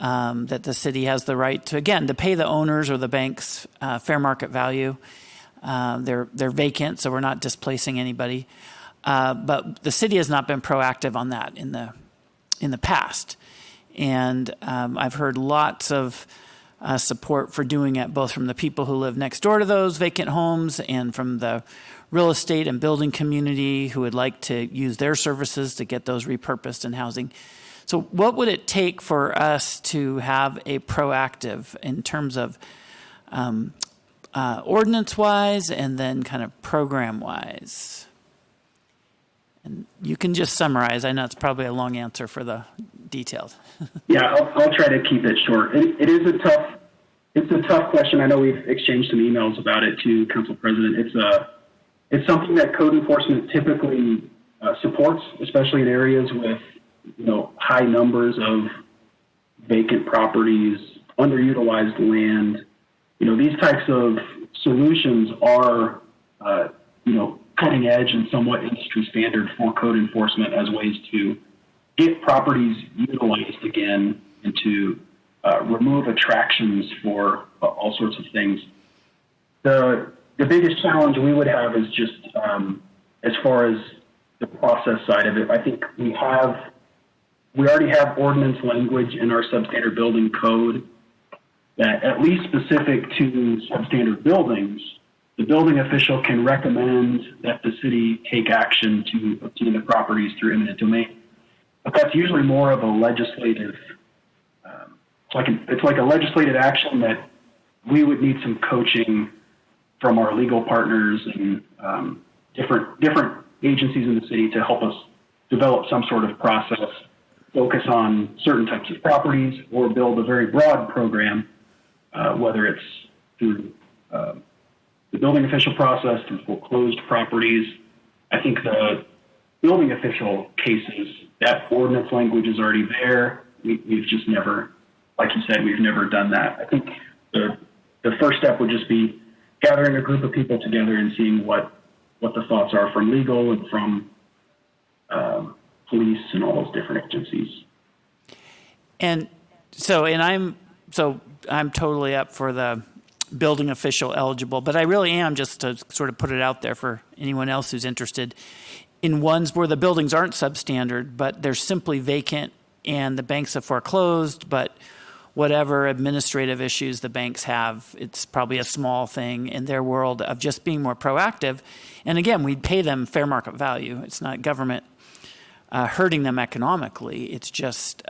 That the city has the right to, again, to pay the owners or the bank's fair market value. They're vacant, so we're not displacing anybody. But the city has not been proactive on that in the past. And I've heard lots of support for doing it, both from the people who live next door to those vacant homes and from the real estate and building community who would like to use their services to get those repurposed in housing. So what would it take for us to have a proactive in terms of ordinance-wise and then kind of program-wise? And you can just summarize. I know it's probably a long answer for the detailed. Yeah, I'll try to keep it short. It is a tough question. I know we've exchanged some emails about it too, Council President. It's something that code enforcement typically supports, especially in areas with, high numbers of vacant properties, underutilized land. These types of solutions are, cutting edge and somewhat industry standard for code enforcement as ways to get properties utilized again and to remove attractions for all sorts of things. The biggest challenge we would have is just as far as the process side of it. I think we already have ordinance language in our substandard building code that, at least specific to substandard buildings, the building official can recommend that the city take action to obtain the properties through eminent domain. But that's usually more of a legislative, it's like a legislative action that we would need some coaching from our legal partners and different agencies in the city to help us develop some sort of process, focus on certain types of properties, or build a very broad program, whether it's through the building official process, through foreclosed properties. I think the building official cases, that ordinance language is already there. We've just never, like you said, we've never done that. I think the first step would just be gathering a group of people together and seeing what the thoughts are from legal and from police and all those different agencies. And I'm totally up for the building official eligible, but I really am, just to sort of put it out there for anyone else who's interested, in ones where the buildings aren't substandard, but they're simply vacant and the banks have foreclosed, but whatever administrative issues the banks have, it's probably a small thing in their world of just being more proactive. And again, we'd pay them fair market value. It's not government hurting them economically. It's just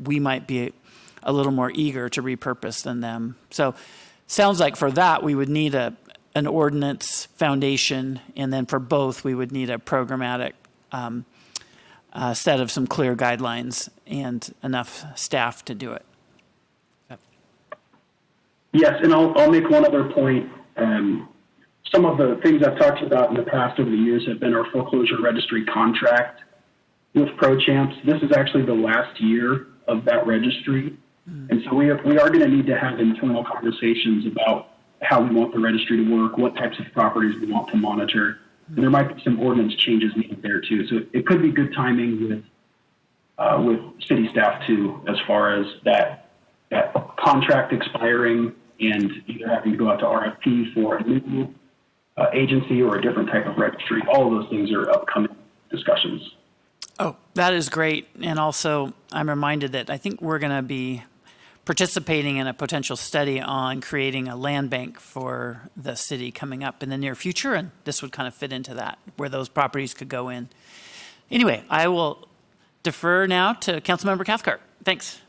we might be a little more eager to repurpose than them. So sounds like for that, we would need an ordinance foundation, and then for both, we would need a programmatic set of some clear guidelines and enough staff to do it. Yes, and I'll make one other point. Some of the things I've talked about in the past over the years have been our foreclosure registry contract with ProChamps. This is actually the last year of that registry. And so we are going to need to have internal conversations about how we want the registry to work, what types of properties we want to monitor. And there might be some ordinance changes needed there too. So it could be good timing with city staff too, as far as that contract expiring and either having to go out to RFP for a new agency or a different type of registry. All of those things are upcoming discussions. Oh, that is great. And also, I'm reminded that I think we're going to be participating in a potential study on creating a land bank for the city coming up in the near future, and this would kind of fit into that, where those properties could go in. Anyway, I will defer now to Councilmember Cathcart. Thanks.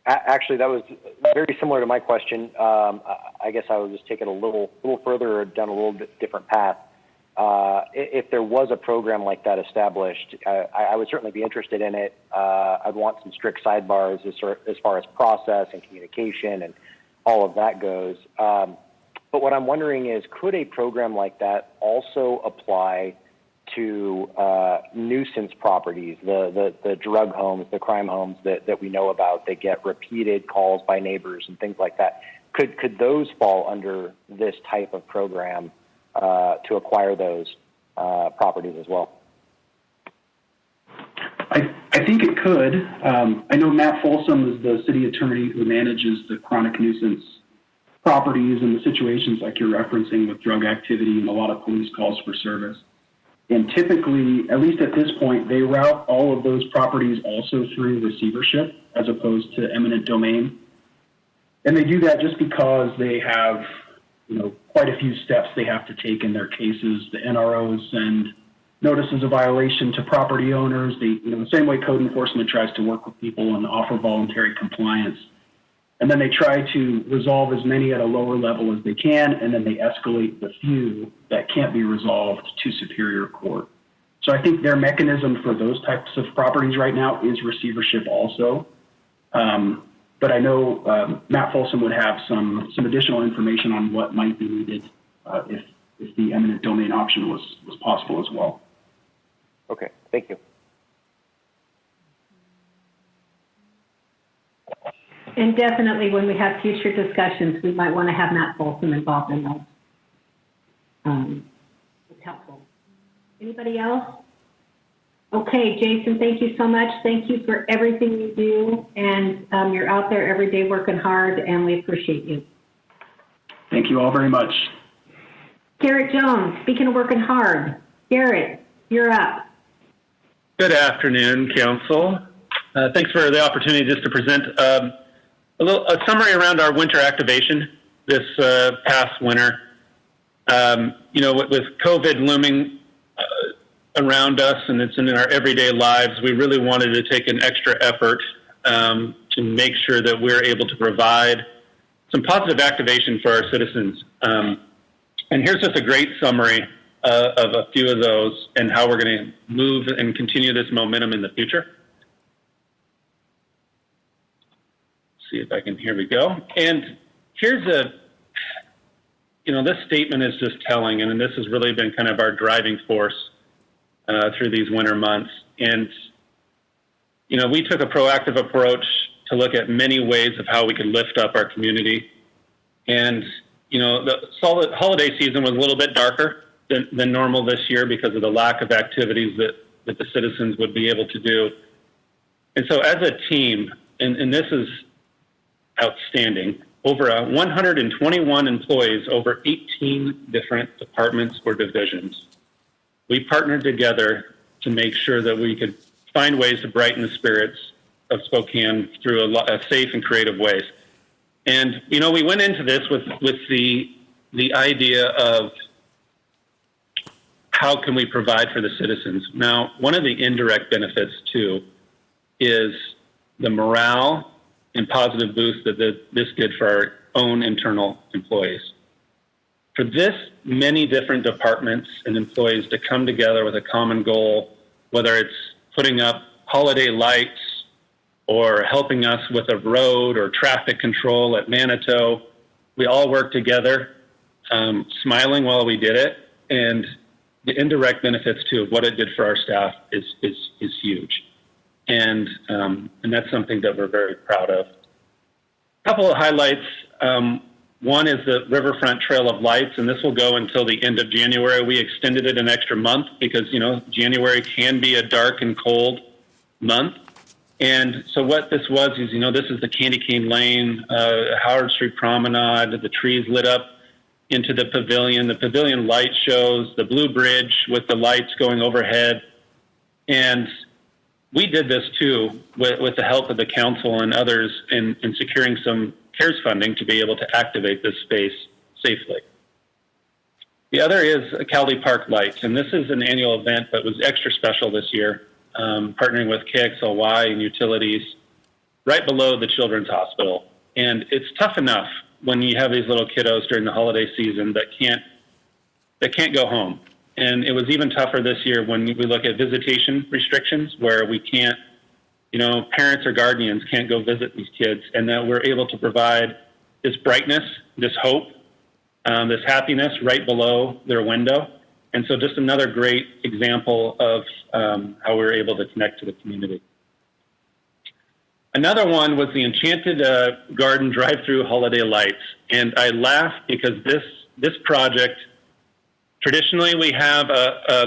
Actually, that was very similar to my question. I guess I will just take it a little further or down a little bit different path. If there was a program like that established, I would certainly be interested in it. I'd want some strict sidebars as far as process and communication and all of that goes. But what I'm wondering is, could a program like that also apply to nuisance properties, the drug homes, the crime homes that we know about that get repeated calls by neighbors and things like that? Could those fall under this type of program to acquire those properties as well? I think it could. I know Matt Folsom is the city attorney who manages the chronic nuisance properties and the situations like you're referencing with drug activity and a lot of police calls for service. And typically, at least at this point, they route all of those properties also through receivership as opposed to eminent domain. And they do that just because they have, quite a few steps they have to take in their cases. The NROs send notices of violation to property owners. They, the same way code enforcement tries to work with people and offer voluntary compliance. And then they try to resolve as many at a lower level as they can, and then they escalate the few that can't be resolved to Superior Court. So I think their mechanism for those types of properties right now is receivership also. But I know Matt Folsom would have some additional information on what might be needed if if the eminent domain option was possible as well. Okay, thank you. And definitely when we have future discussions, we might want to have Matt Folsom involved in those. It's helpful. Anybody else? Okay, Jason, thank you so much. Thank you for everything you do. And you're out there every day working hard, and we appreciate you. Thank you all very much. Garrett Jones, speaking of working hard. Garrett, you're up. Good afternoon, Council. Thanks for the opportunity just to present a summary around our winter activation this past winter. With COVID looming around us and it's in our everyday lives, we really wanted to take an extra effort to make sure that we're able to provide some positive activation for our citizens. And here's just a great summary of a few of those and how we're going to move and continue this momentum in the future. See if I can, here we go. And here's this statement is just telling, and this has really been kind of our driving force through these winter months. And, we took a proactive approach to look at many ways of how we could lift up our community. And, the holiday season was a little bit darker than normal this year because of the lack of activities that the citizens would be able to do. And so as a team, and this is outstanding, over 121 employees, over 18 different departments or divisions. We partnered together to make sure that we could find ways to brighten the spirits of Spokane through a safe and creative ways. And, we went into this with the idea of how can we provide for the citizens. Now, one of the indirect benefits, too, is the morale and positive boost that this did for our own internal employees. For this many different departments and employees to come together with a common goal, whether it's putting up holiday lights or helping us with a road or traffic control at Manitou, we all worked together, smiling while we did it. And the indirect benefits, too, of what it did for our staff is huge. And that's something that we're very proud of. A couple of highlights. One is the Riverfront Trail of Lights, and this will go until the end of January. We extended it an extra month because, January can be a dark and cold month. And so what this was is, this is the Candy Cane Lane, Howard Street Promenade, the trees lit up into the pavilion light shows, the Blue Bridge with the lights going overhead. And we did this too with the help of the council and others in securing some CARES funding to be able to activate this space safely. The other is Cowley Park Lights, and this is an annual event that was extra special this year, partnering with KXLY and utilities right below the Children's Hospital. And it's tough enough when you have these little kiddos during the holiday season that can't go home. And it was even tougher this year when we look at visitation restrictions where we can't, parents or guardians can't go visit these kids, and that we're able to provide this brightness, this hope, this happiness right below their window. And so just another great example of how we're able to connect to the community. Another one was the Enchanted Garden drive-through holiday lights. And I laugh because this project, traditionally, we have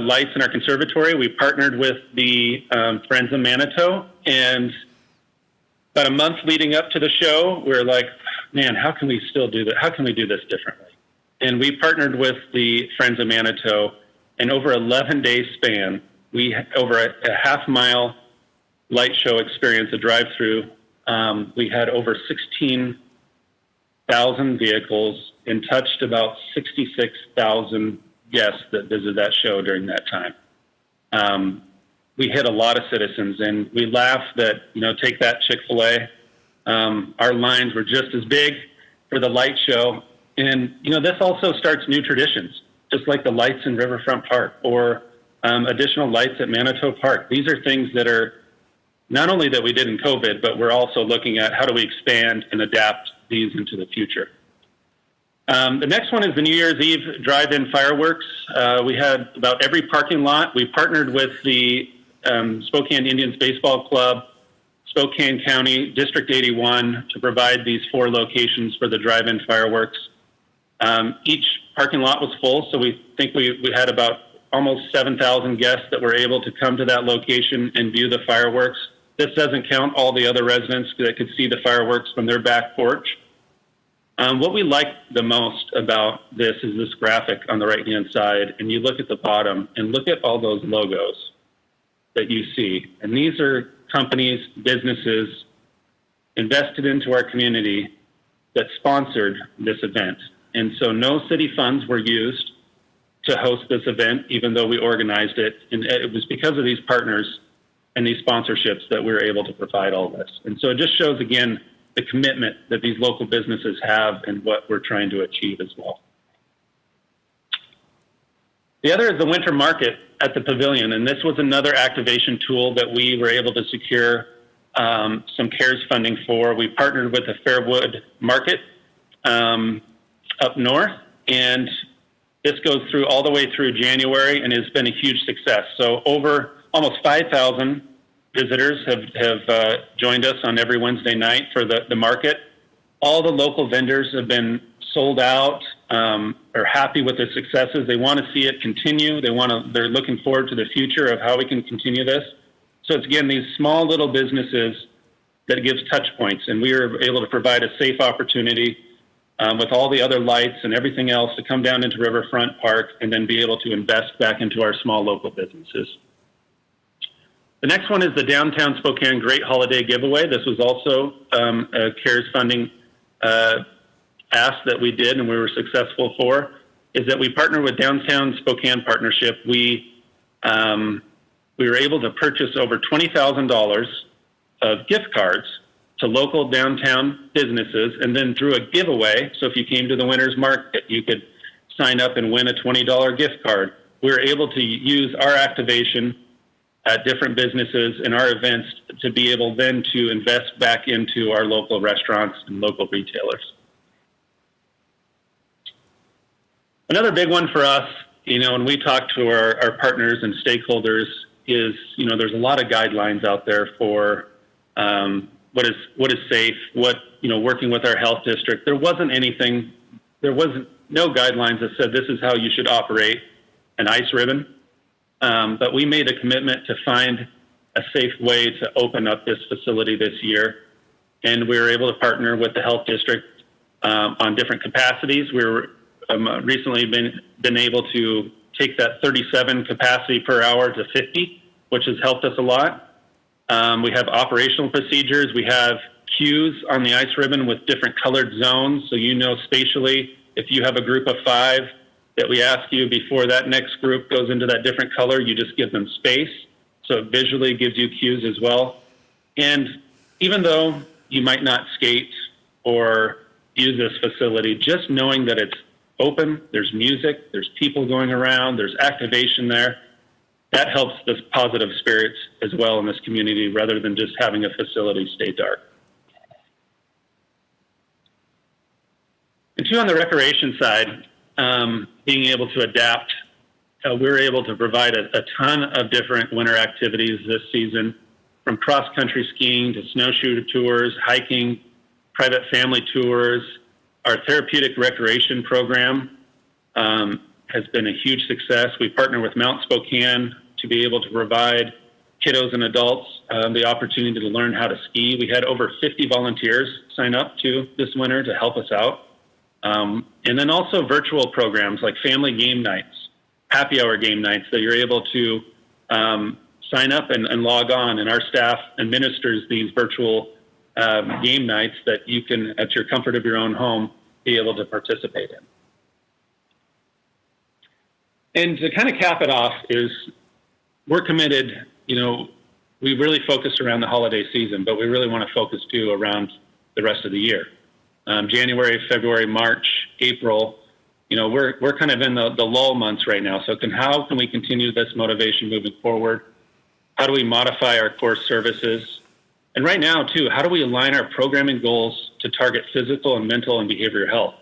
lights in our conservatory. We partnered with the Friends of Manitou, and about a month leading up to the show, we were like, man, how can we still do that? How can we do this differently? And we partnered with the Friends of Manitou, and over 11-day span, over a half-mile light show experience, a drive-through. We had over 16,000 vehicles and touched about 66,000 guests that visited that show during that time. We hit a lot of citizens, and we laughed that, take that Chick-fil-A. Our lines were just as big for the light show. And, this also starts new traditions, just like the lights in Riverfront Park or additional lights at Manitou Park. These are things that are not only that we did in COVID, but we're also looking at how do we expand and adapt these into the future. The next one is the New Year's Eve drive-in fireworks. We had about every parking lot. We partnered with the Spokane Indians Baseball Club, Spokane County, District 81 to provide these 4 locations for the drive-in fireworks. Each parking lot was full, so we think we had about almost 7,000 guests that were able to come to that location and view the fireworks. This doesn't count all the other residents that could see the fireworks from their back porch. What we like the most about this is this graphic on the right-hand side, and you look at the bottom and look at all those logos that you see. And these are companies, businesses invested into our community that sponsored this event. And so no city funds were used to host this event, even though we organized it. And it was because of these partners and these sponsorships that we were able to provide all this. And so it just shows, again, the commitment that these local businesses have and what we're trying to achieve as well. The other is the winter market at the pavilion, and this was another activation tool that we were able to secure some CARES funding for. We partnered with the Fairwood Market up north, and this goes through all the way through January and has been a huge success. So over almost 5,000 visitors have joined us on every Wednesday night for the market. All the local vendors have been sold out, are happy with the successes. They want to see it continue. They're looking forward to the future of how we can continue this. So it's, again, these small little businesses that gives touch points, and we were able to provide a safe opportunity with all the other lights and everything else to come down into Riverfront Park and then be able to invest back into our small local businesses. The next one is the Downtown Spokane Great Holiday Giveaway. This was also a CARES funding ask that we did and we were successful for, is that we partnered with Downtown Spokane Partnership. We were able to purchase over $20,000 of gift cards to local downtown businesses, and then through a giveaway, so if you came to the Winter's Market, you could sign up and win a $20 gift card. We were able to use our activation at different businesses and our events to be able then to invest back into our local restaurants and local retailers. Another big one for us, when we talk to our partners and stakeholders is, there's a lot of guidelines out there for what is safe, working with our health district. There wasn't no guidelines that said this is how you should operate an ice ribbon. But we made a commitment to find a safe way to open up this facility this year. And we were able to partner with the health district on different capacities. We were recently been able to take that 37 capacity per hour to 50, which has helped us a lot. We have operational procedures. We have cues on the ice ribbon with different colored zones. So spatially, if you have a group of 5 that we ask you before that next group goes into that different color, you just give them space. So it visually gives you cues as well. And even though you might not skate or use this facility, just knowing that it's open, there's music, there's people going around, there's activation there, that helps this positive spirits as well in this community rather than just having a facility stay dark. And 2, on the recreation side, being able to adapt, we're able to provide a ton of different winter activities this season, from cross-country skiing to snowshoe tours, hiking, private family tours. Our therapeutic recreation program has been a huge success. We partner with Mount Spokane to be able to provide kiddos and adults the opportunity to learn how to ski. We had over 50 volunteers sign up to this winter to help us out. And then also virtual programs like family game nights, happy hour game nights that you're able to sign up and log on, and our staff administers these virtual game nights that you can, at your comfort of your own home, be able to participate in. And to kind of cap it off is we're committed, we really focus around the holiday season, but we really want to focus too around the rest of the year. January, February, March, April, we're kind of in the lull months right now. So how can we continue this motivation moving forward? How do we modify our core services? And right now too, how do we align our programming goals to target physical and mental and behavioral health?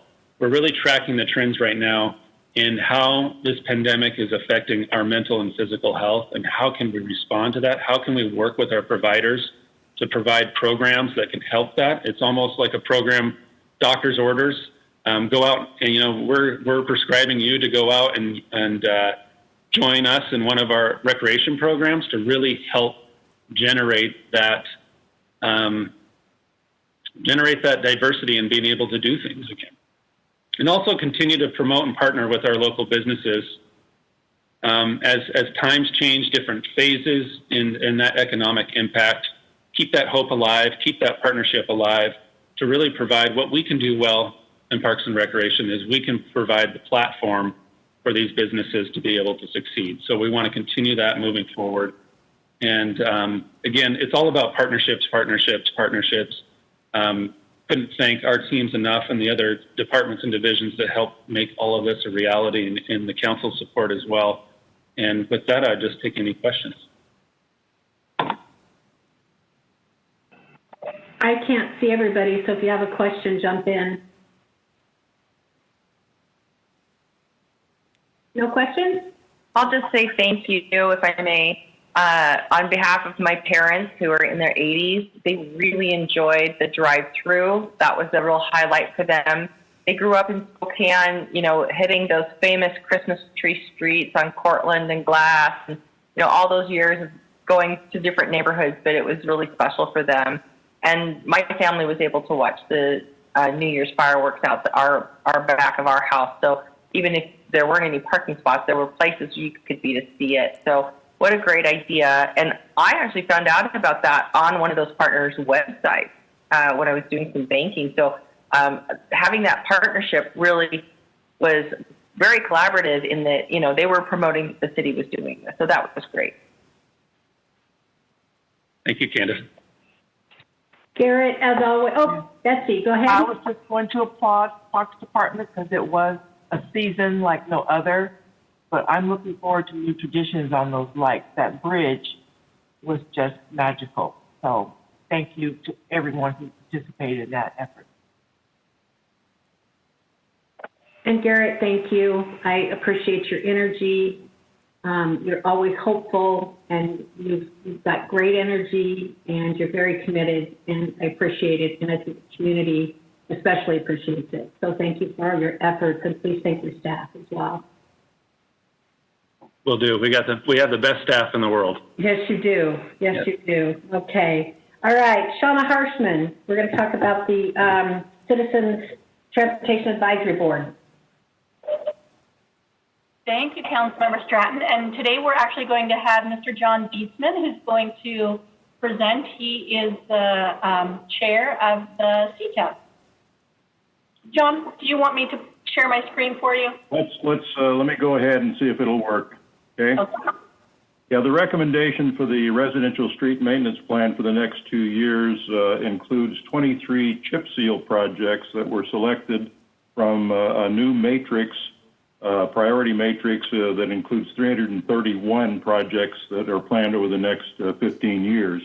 we're really tracking the trends right now in how this pandemic is affecting our mental and physical health, and how can we respond to that? How can we work with our providers to provide programs that can help that? It's almost like a program, doctor's orders. Go out and, we're prescribing you to go out and join us in one of our recreation programs to really help generate that diversity and being able to do things again. And also continue to promote and partner with our local businesses as times change, different phases in that economic impact. Keep that hope alive, keep that partnership alive to really provide what we can do well in Parks and Recreation is we can provide the platform for these businesses to be able to succeed. So we want to continue that moving forward. And again, it's all about partnerships. Couldn't thank our teams enough and the other departments and divisions that help make all of this a reality, and the council support as well. And with that, I'd just take any questions. I can't see everybody, so if you have a question, jump in. No questions? I'll just say thank you, if I may. On behalf of my parents who are in their 80s, they really enjoyed the drive-through. That was a real highlight for them. They grew up in Spokane, hitting those famous Christmas tree streets on Cortland and Glass, and, all those years of going to different neighborhoods, but it was really special for them. And my family was able to watch the New Year's fireworks out our back of our house. So even if there weren't any parking spots, there were places you could be to see it. So what a great idea. And I actually found out about that on one of those partners' websites when I was doing some banking. So having that partnership really was very collaborative in that, they were promoting that the city was doing this. So that was great. Thank you, Candace. Garrett, as always. Oh, Betsy, go ahead. I was just going to applaud Parks Department because it was a season like no other. But I'm looking forward to new traditions on those lights. That bridge was just magical. So thank you to everyone who participated in that effort. And Garrett, thank you. I appreciate your energy. You're always hopeful, and you've got great energy, and you're very committed, and I appreciate it, and I think the community especially appreciates it. So thank you for all your efforts, and please thank your staff as well. Will do. We have the best staff in the world. Yes, you do. Yes, you do. Okay. All right. Shauna Harshman, we're going to talk about the Citizens Transportation Advisory Board. Thank you, Councilmember Stratton. And today we're actually going to have Mr. John Dietzman, who's going to present. He is the chair of the CTAB. John, do you want me to share my screen for you? Let me go ahead and see if it'll work. Okay. Yeah, the recommendation for the residential street maintenance plan for the next 2 years includes 23 chip seal projects that were selected from a new matrix, priority matrix that includes 331 projects that are planned over the next 15 years.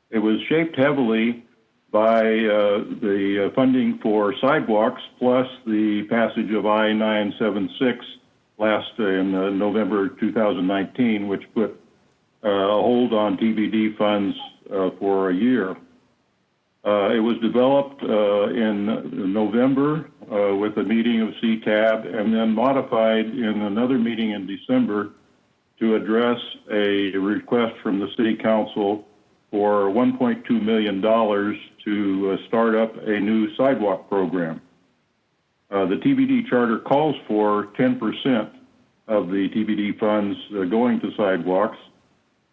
It was shaped heavily by the funding for sidewalks plus the passage of I-976 in November 2019, which put a hold on TBD funds for a year. It was developed in November with a meeting of CTAB and then modified in another meeting in December to address a request from the City Council for $1.2 million to start up a new sidewalk program. The TBD charter calls for 10% of the TBD funds going to sidewalks,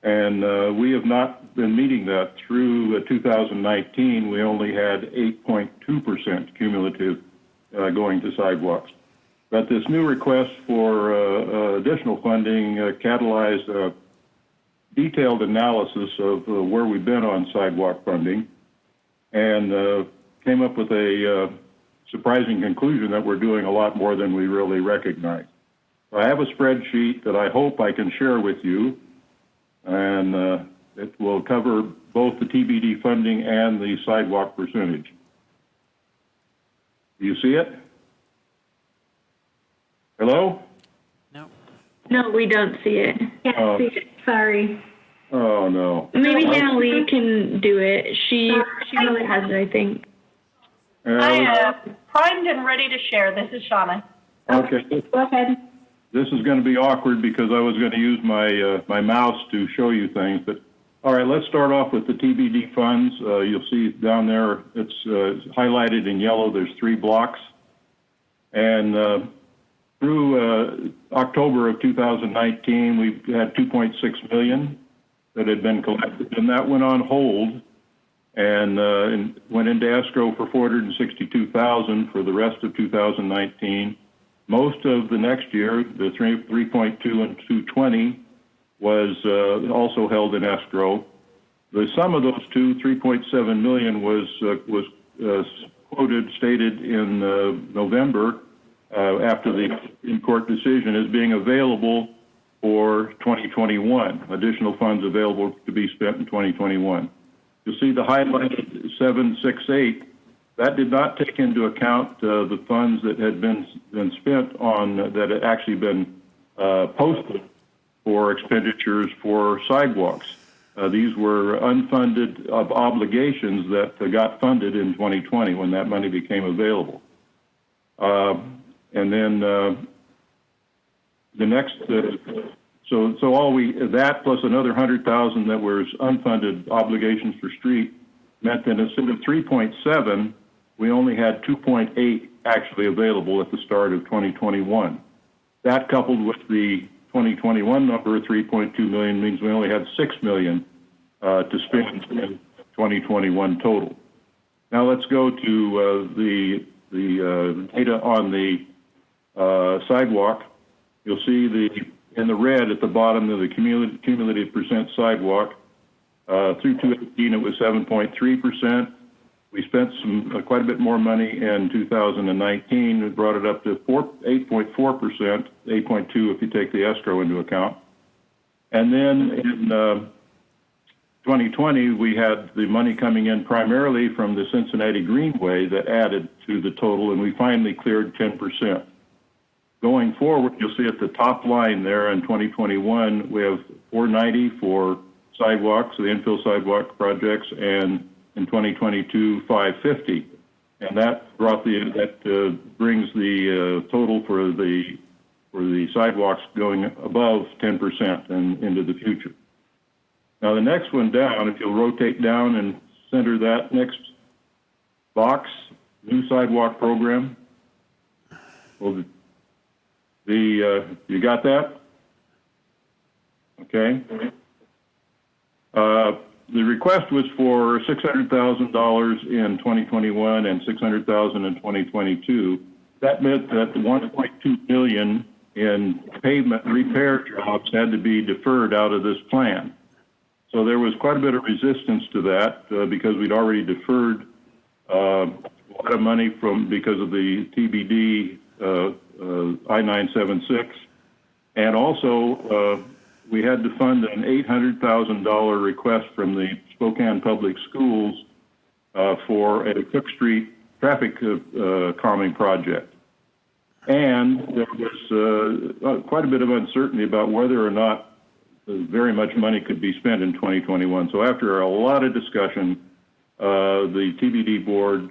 and we have not been meeting that. Through 2019, we only had 8.2% cumulative going to sidewalks. But this new request for additional funding catalyzed a detailed analysis of where we've been on sidewalk funding and came up with a surprising conclusion that we're doing a lot more than we really recognize. I have a spreadsheet that I hope I can share with you, and it will cover both the TBD funding and the sidewalk percentage. Do you see it? Hello? No, we don't see it. Oh. Can't see it, sorry. Oh, no. Maybe Hannah Lee can do it. She really has it, I think. I am primed and ready to share. This is Shauna. Okay. Go ahead. This is going to be awkward because I was going to use my mouse to show you things. But all right, let's start off with the TBD funds. You'll see down there it's highlighted in yellow. There's 3 blocks, and through October of 2019, we've had $2.6 million that had been collected, and that went on hold and went into escrow for $462,000 for the rest of 2019. Most of the next year, the 3.2 and 220, was also held in escrow. The sum of those two, 3.7 million, was stated in November after the in-court decision as being available for 2021. Additional funds available to be spent in 2021. You'll see the highlighted 768. That did not take into account the funds that had been spent on that had actually been posted for expenditures for sidewalks. These were unfunded obligations that got funded in 2020 when that money became available. And then the next, so all that plus another 100,000 that was unfunded obligations for street meant that instead of 3.7, we only had 2.8 actually available at the start of 2021. That coupled with the 2021 number of 3.2 million means we only had 6 million to spend in 2021 total. Now let's go to the data on the sidewalk. You'll see in the red at the bottom of the cumulative percent sidewalk. Through 2018, it was 7.3%. We spent quite a bit more money in 2019. We brought it up to 8.4%, 8.2 if you take the escrow into account. And then in 2020, we had the money coming in primarily from the Cincinnati Greenway that added to the total, and we finally cleared 10%. Going forward, you'll see at the top line there in 2021, we have 490 for sidewalks, the infill sidewalk projects, and in 2022, 550. And that brings the total for the sidewalks going above 10% and into the future. Now the next one down, if you'll rotate down and center that next box, new sidewalk program. Well, you got that? Okay. The request was for $600,000 in 2021 and $600,000 in 2022. That meant that the $1.2 million in pavement repair jobs had to be deferred out of this plan. So there was quite a bit of resistance to that because we'd already deferred a lot of money because of the TBD I-976, and also we had to fund an $800,000 request from the Spokane Public Schools for a Cook Street traffic calming project. And there was quite a bit of uncertainty about whether or not very much money could be spent in 2021. So after a lot of discussion, the TBD board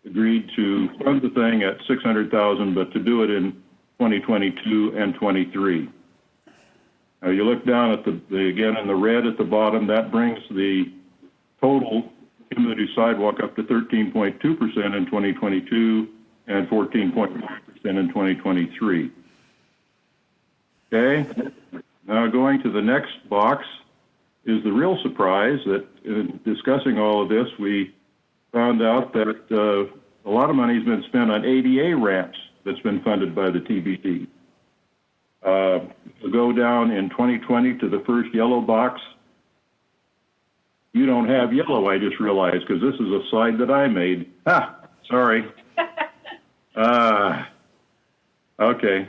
agreed to fund the thing at $600,000, but to do it in 2022 and 23. Now you look down at again in the red at the bottom, that brings the total cumulative sidewalk up to 13.2% in 2022 and 14.5% in 2023. Okay, now going to the next box is the real surprise that in discussing all of this, we found out that a lot of money has been spent on ADA ramps that's been funded by the TBD. To go down in 2020 to the first yellow box, you don't have yellow, I just realized, because this is a slide that I made. Sorry. Okay.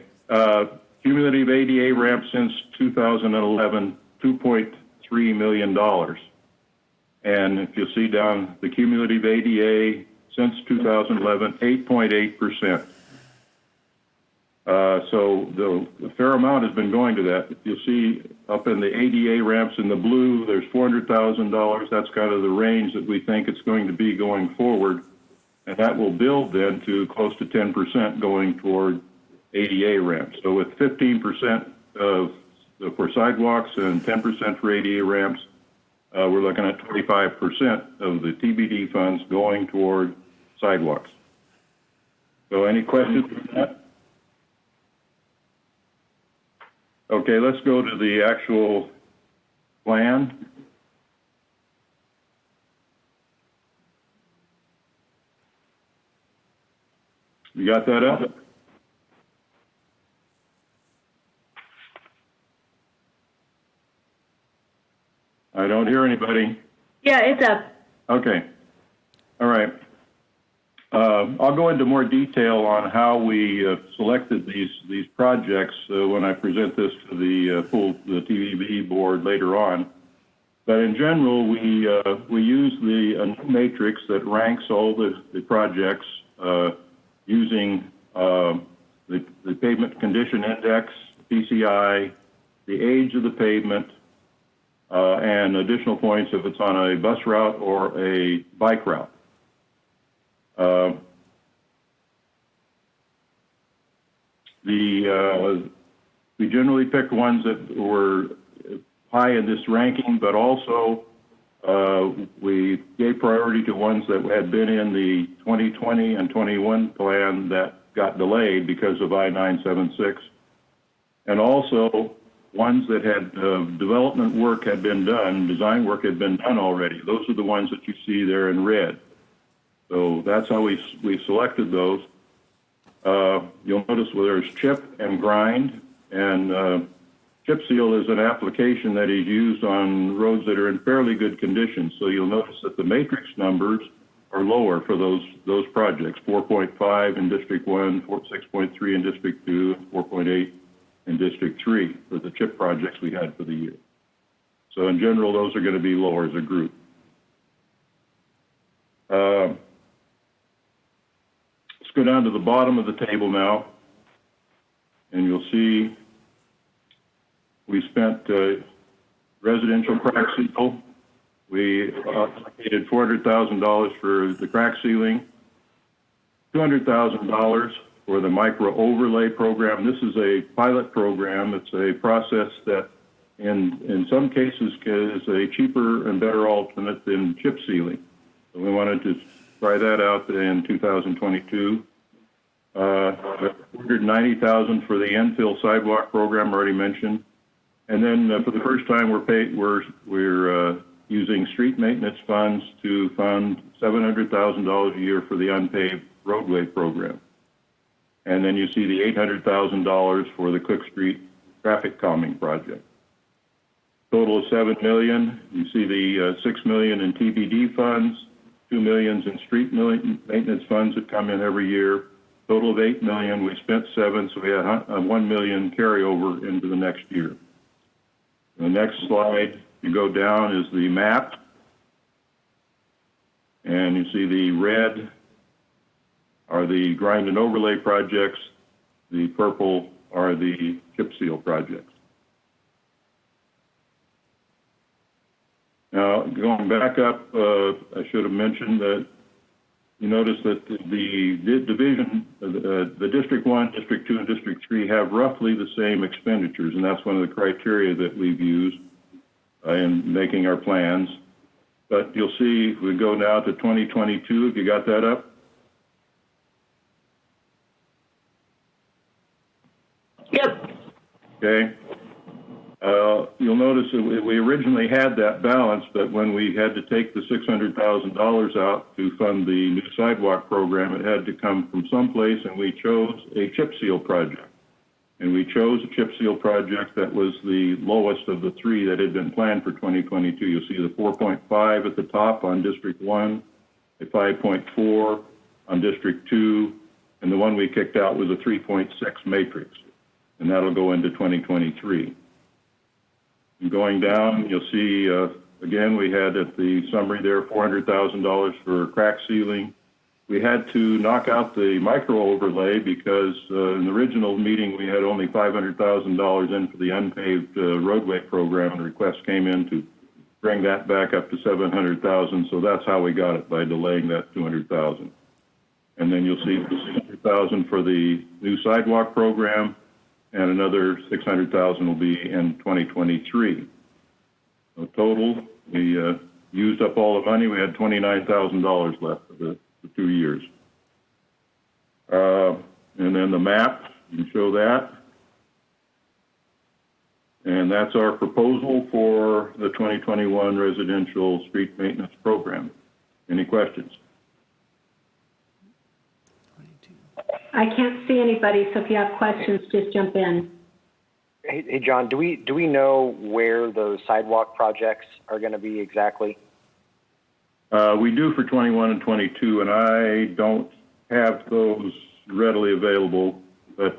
Cumulative ADA ramp since 2011, $2.3 million. And if you see down the cumulative ADA since 2011, 8.8%. So the fair amount has been going to that. You'll see up in the ADA ramps in the blue, there's $400,000. That's kind of the range that we think it's going to be going forward. And that will build then to close to 10% going toward ADA ramps. So with 15% for sidewalks and 10% for ADA ramps, we're looking at 25% of the TBD funds going toward sidewalks. So any questions on that? Okay, let's go to the actual plan. You got that up? I don't hear anybody. Yeah, it's up. Okay. All right. I'll go into more detail on how we selected these projects when I present this to the TBD board later on. But in general, we use a new matrix that ranks all the projects using the pavement condition index, PCI, the age of the pavement, and additional points if it's on a bus route or a bike route. We generally picked ones that were high in this ranking, but also we gave priority to ones that had been in the 2020 and 21 plan that got delayed because of I-976, and also ones that had development work had been done, design work had been done already. Those are the ones that you see there in red. So that's how we selected those. You'll notice where there's chip and grind, and chip seal is an application that is used on roads that are in fairly good condition. So you'll notice that the matrix numbers are lower for those projects, 4.5 in District 1, 6.3 in District 2, 4.8 in District 3 for the chip projects we had for the year. So in general, those are going to be lower as a group. Let's go down to the bottom of the table now, and you'll see we spent residential crack seal. We allocated $400,000 for the crack sealing, $200,000 for the micro overlay program. This is a pilot program. It's a process that in some cases is a cheaper and better alternate than chip sealing. So we wanted to try that out in 2022. $190,000 for the infill sidewalk program already mentioned. And then for the first time, we're using street maintenance funds to fund $700,000 a year for the unpaved roadway program. And then you see the $800,000 for the Cook Street traffic calming project. Total of $7 million. You see the $6 million in TBD funds, $2 million in street maintenance funds that come in every year. Total of $8 million. We spent $7 million, so we had $1 million carryover into the next year. The next slide, you go down, is the map. And you see the red are the grind and overlay projects. The purple are the chip seal projects. Now, going back up, I should have mentioned that you notice that the division, the District 1, District 2, and District 3 have roughly the same expenditures, and that's one of the criteria that we've used in making our plans. But you'll see, if we go now to 2022, have you got that up? Yep. Okay. You'll notice that we originally had that balance, but when we had to take the $600,000 out to fund the new sidewalk program, it had to come from someplace, and we chose a chip seal project. And we chose a chip seal project that was the lowest of the three that had been planned for 2022. You'll see the 4.5 at the top on District 1, a 5.4 on District 2, and the one we kicked out was a 3.6 matrix, and that'll go into 2023. And going down, you'll see, again, we had at the summary there $400,000 for crack sealing, we had to knock out the micro overlay because in the original meeting we had only $500,000 in for the unpaved roadway program, and requests came in to bring that back up to $700,000. So that's how we got it, by delaying that $200,000. And then you'll see the $600,000 for the new sidewalk program, and another $600,000 will be in 2023. So total, we used up all the money. We had $29,000 left for the 2 years. And then the map, you can show that. And that's our proposal for the 2021 residential street maintenance program. Any questions? I can't see anybody, so if you have questions, just jump in. Hey, John, do we know where those sidewalk projects are going to be exactly? We do for 21 and 22, and I don't have those readily available, but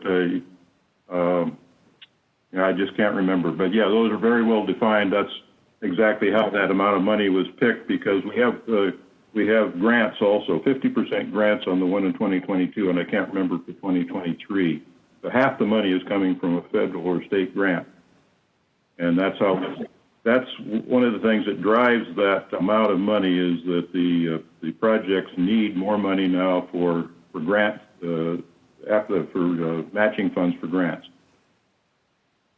I just can't remember. But yeah, those are very well defined. That's exactly how that amount of money was picked, because we have grants also, 50% grants on the one in 2022, and I can't remember for 2023. So half the money is coming from a federal or state grant, and that's one of the things that drives that amount of money, is that the projects need more money now for grant for matching funds for grants.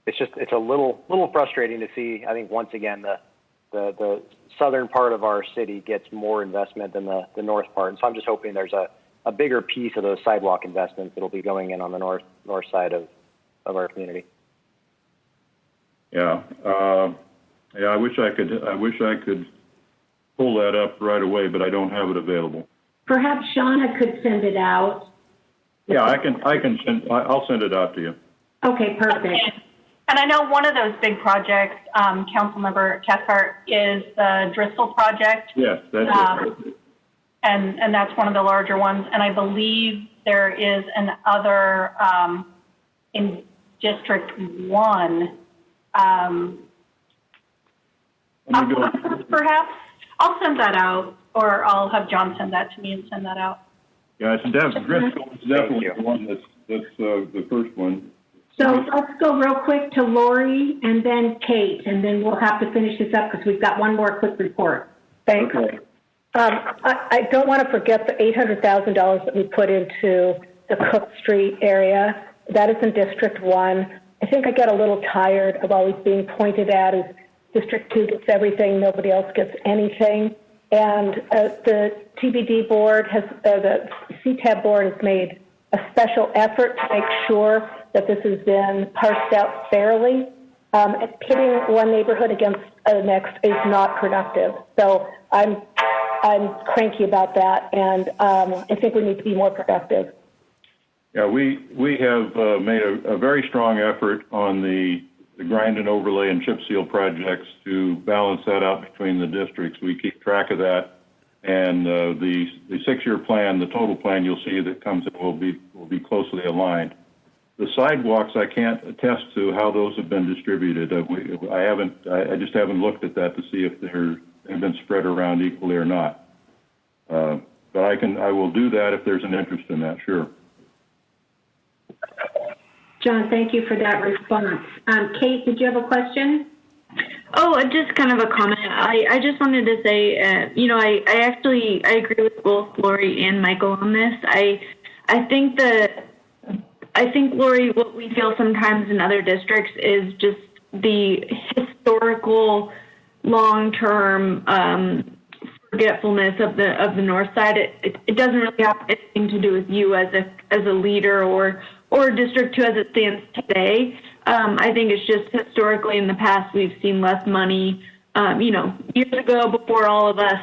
It's a little frustrating to see. I think once again the southern part of our city gets more investment than the north part, and so I'm just hoping there's a bigger piece of those sidewalk investments that'll be going in on the north side of our community. Yeah. I wish I could pull that up right away, but I don't have it available. Perhaps Shauna could send it out. Yeah, I'll send it out to you. Okay, perfect. And I know one of those big projects, Councilmember Cathcart, is the Driscoll project. Yes, that's it. And that's one of the larger ones. And I believe there is another in District 1. Perhaps I'll send that out, or I'll have John send that to me and send that out. Yeah, Driscoll is definitely the one that's the first one. So let's go real quick to Lori and then Kate, and then we'll have to finish this up because we've got one more quick report. Thanks. Okay. I don't want to forget the $800,000 that we put into the Cook Street area. That is in District 1. I think I get a little tired of always being pointed at as District 2 gets everything, nobody else gets anything. And the TBD board the CTAB board has made a special effort to make sure that this has been parsed out fairly. Pitting one neighborhood against the next is not productive. So I'm cranky about that, and I think we need to be more productive. Yeah, we have made a very strong effort on the grind and overlay and chip seal projects to balance that out between the districts. We keep track of that, and the 6-year plan, the total plan you'll see that comes in will be closely aligned. The sidewalks, I can't attest to how those have been distributed. I just haven't looked at that to see if they've been spread around equally or not. But I will do that if there's an interest in that, sure. John, thank you for that response. Kate, did you have a question? Oh, just kind of a comment. I just wanted to say, I agree with both Lori and Michael on this. I think, Lori, what we feel sometimes in other districts is just the historical, long-term forgetfulness of the north side. It doesn't really have anything to do with you as a leader or District 2 as it stands today. I think it's just historically in the past we've seen less money, years ago before all of us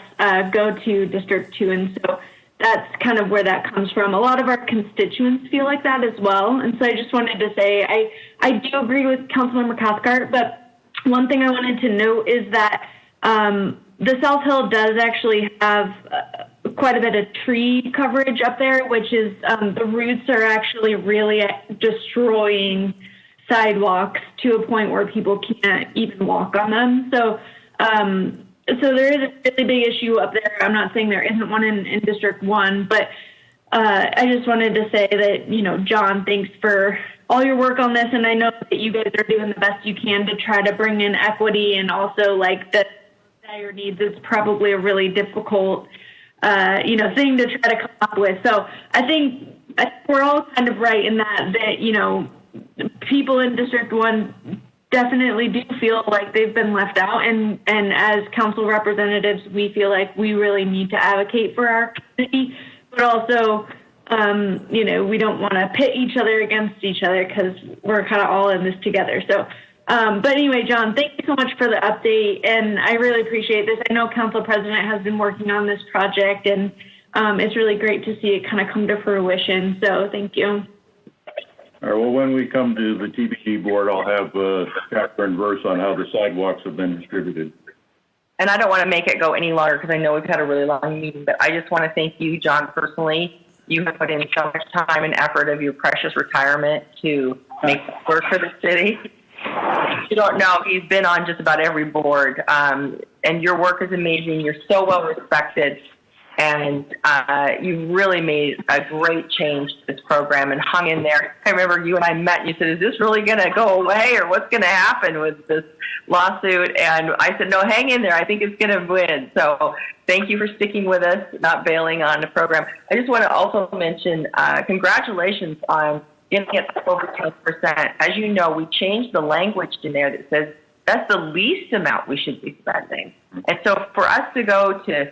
go to District 2. And so that's kind of where that comes from. A lot of our constituents feel like that as well. And so I just wanted to say I do agree with Councilmember Cathcart, but one thing I wanted to note is that the South Hill does actually have quite a bit of tree coverage up there, which is the roots are actually really destroying sidewalks to a point where people can't even walk on them. So so there is a really big issue up there. I'm not saying there isn't one in District 1, but I just wanted to say that, you know, John, thanks for all your work on this. And I know that you guys are doing the best you can to try to bring in equity, and also like the dire needs is probably a really difficult, thing to try to come up with. So I think we're all kind of right in that, you know, people in District 1 definitely do feel like they've been left out. And as council representatives, we feel like we really need to advocate for our community, but also, we don't want to pit each other against each other because we're kind of all in this together. So, but anyway, John, thank you so much for the update, and I really appreciate this. I know Council President has been working on this project, and it's really great to see it kind of come to fruition. So thank you. All right, well, when we come to the TBD board, I'll have chapter and verse on how the sidewalks have been distributed. And I don't want to make it go any longer because I know we've had a really long meeting, but I just want to thank you, John, personally. You have put in so much time and effort of your precious retirement to make this work for the city. You don't know, he's been on just about every board, and your work is amazing. You're so well respected, and you really made a great change to this program and hung in there. I remember you and I met, and you said, is this really going to go away, or what's going to happen with this lawsuit? And I said, no, hang in there. I think it's going to win. So thank you for sticking with us, not bailing on the program. I just want to also mention congratulations on getting it over 10%. As you know, we changed the language in there that says that's the least amount we should be spending. And so for us to go to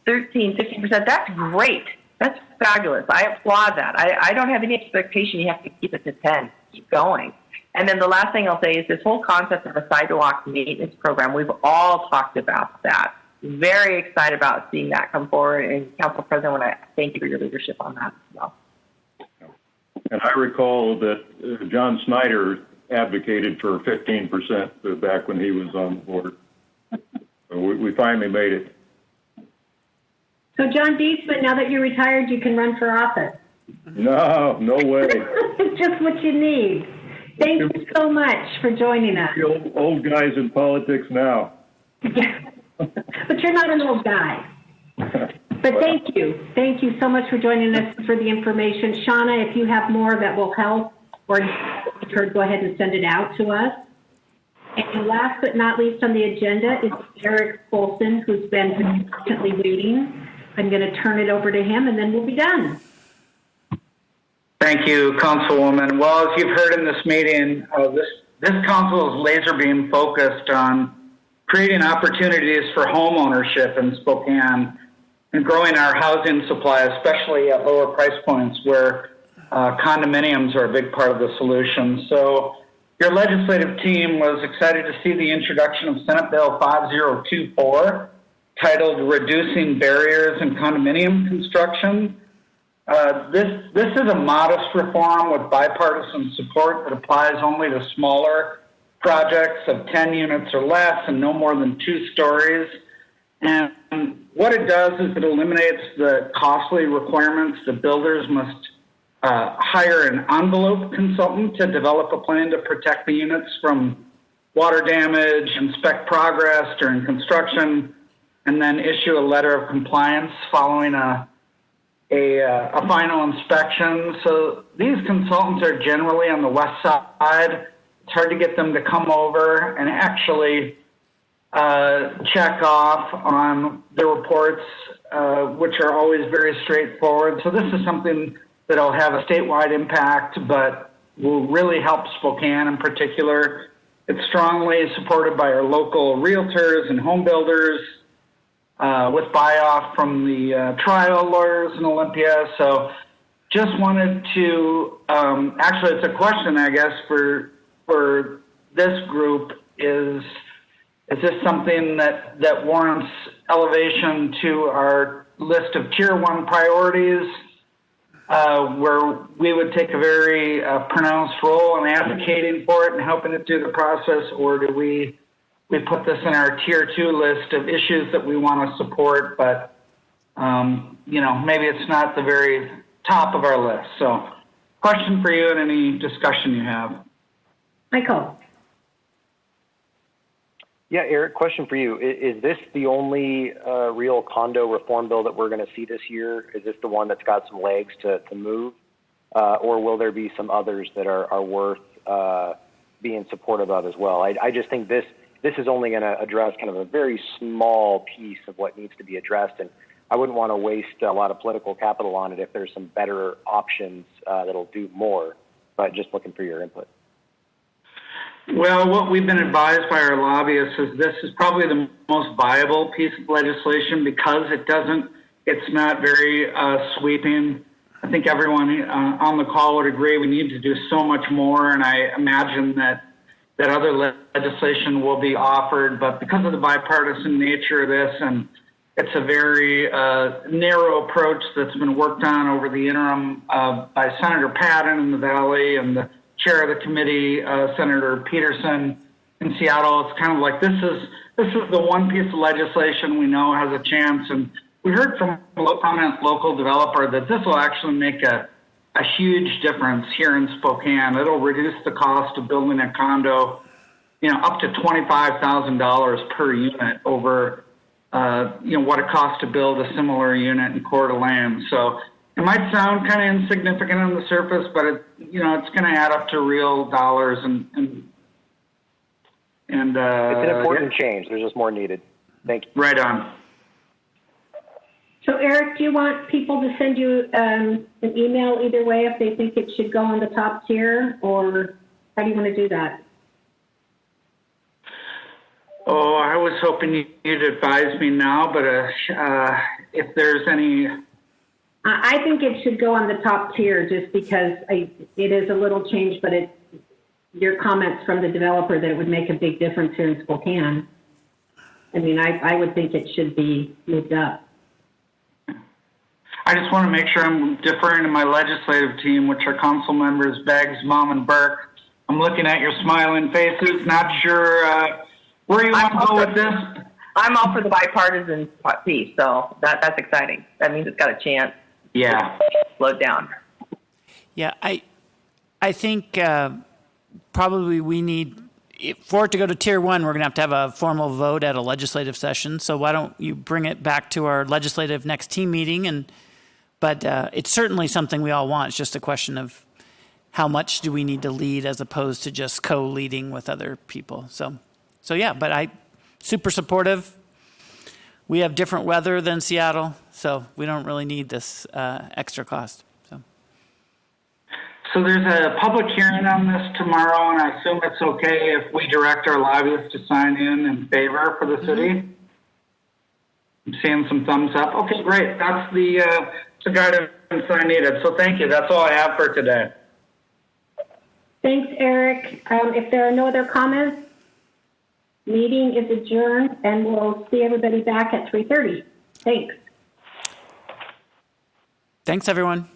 13, 15%, that's great. That's fabulous. I applaud that. I don't have any expectation you have to keep it to 10. Keep going. And then the last thing I'll say is this whole concept of a sidewalk maintenance program, we've all talked about that. Very excited about seeing that come forward. And Council President, I want to thank you for your leadership on that as well. And I recall that John Snyder advocated for 15% back when he was on the board. So we finally made it. So John Deesman, now that you're retired, you can run for office. No way. It's just what you need. Thank you so much for joining us. The old guys in politics now. But you're not an old guy. But thank you. Thank you so much for joining us for the information. Shauna, if you have more that will help, or go ahead and send it out to us. And last but not least on the agenda is Eric Colson, who's been patiently waiting. I'm going to turn it over to him, and then we'll be done. Thank you, Councilwoman. Well, as you've heard in this meeting, this council is laser beam focused on creating opportunities for home ownership in Spokane and growing our housing supply, especially at lower price points where condominiums are a big part of the solution. So your legislative team was excited to see the introduction of Senate Bill 5024, titled Reducing Barriers in Condominium Construction. This is a modest reform with bipartisan support that applies only to smaller projects of 10 units or less and no more than 2 stories. And what it does is it eliminates the costly requirements that builders must hire an envelope consultant to develop a plan to protect the units from water damage, inspect progress during construction, and then issue a letter of compliance following a final inspection. So these consultants are generally on the west side. It's hard to get them to come over and actually check off on the reports, which are always very straightforward. So this is something that will have a statewide impact, but will really help Spokane in particular. It's strongly supported by our local realtors and home builders, with buy-off from the trial lawyers in Olympia. So just wanted to, actually it's a question, I guess, for this group is this something that warrants elevation to our list of Tier 1 priorities, where we would take a very pronounced role in advocating for it and helping it through the process, or do we put this in our Tier 2 list of issues that we want to support, but maybe it's not the very top of our list. So question for you and any discussion you have. Michael. Yeah, Eric, question for you. Is this the only real condo reform bill that we're going to see this year? Is this the one that's got some legs to move? Or will there be some others that are worth being supportive of as well? I just think this is only going to address kind of a very small piece of what needs to be addressed. And I wouldn't want to waste a lot of political capital on it if there's some better options that'll do more. But just looking for your input. Well, what we've been advised by our lobbyists is this is probably the most viable piece of legislation because it's not very sweeping. I think everyone on the call would agree we need to do so much more, and I imagine that other legislation will be offered, but because of the bipartisan nature of this, and it's a very narrow approach that's been worked on over the interim by Senator Patton in the Valley and the chair of the committee, Senator Peterson in Seattle. It's kind of like this is the one piece of legislation we know has a chance. And we heard from a prominent local developer that this will actually make a huge difference here in Spokane. It'll reduce the cost of building a condo, up to $25,000 per unit over, what it costs to build a similar unit in Coeur d'Alene. So it might sound kind of insignificant on the surface, but it's going to add up to real dollars and it's an important change. There's just more needed. Thank you. Right on. So Eric, do you want people to send you an email either way if they think it should go on the top tier, or how do you want to do that? Oh, I was hoping you'd advise me now, but if there's any... I think it should go on the top tier just because it is a little change, but your comments from the developer that it would make a big difference here in Spokane. I mean, I would think it should be moved up. I just want to make sure I'm deferring to my legislative team, which are council members Beggs, Mom, and Burke. I'm looking at your smiling faces, not sure where you want to go with this. I'm all for the bipartisan piece, so that's exciting. That means it's got a chance. Yeah. Slow down. Yeah, I think probably we need, for it to go to tier one, we're going to have a formal vote at a legislative session. So why don't you bring it back to our legislative next team meeting? But it's certainly something we all want. It's just a question of how much do we need to lead as opposed to just co-leading with other people. So yeah, but I super supportive. We have different weather than Seattle, so we don't really need this extra cost. So there's a public hearing on this tomorrow, and I assume it's okay if we direct our lobbyists to sign in favor for the city? I'm seeing some thumbs up. Okay, great. That's the guidance I needed. So thank you. That's all I have for today. Thanks, Eric. If there are no other comments, meeting is adjourned, and we'll see everybody back at 3:30. Thanks. Thanks, everyone.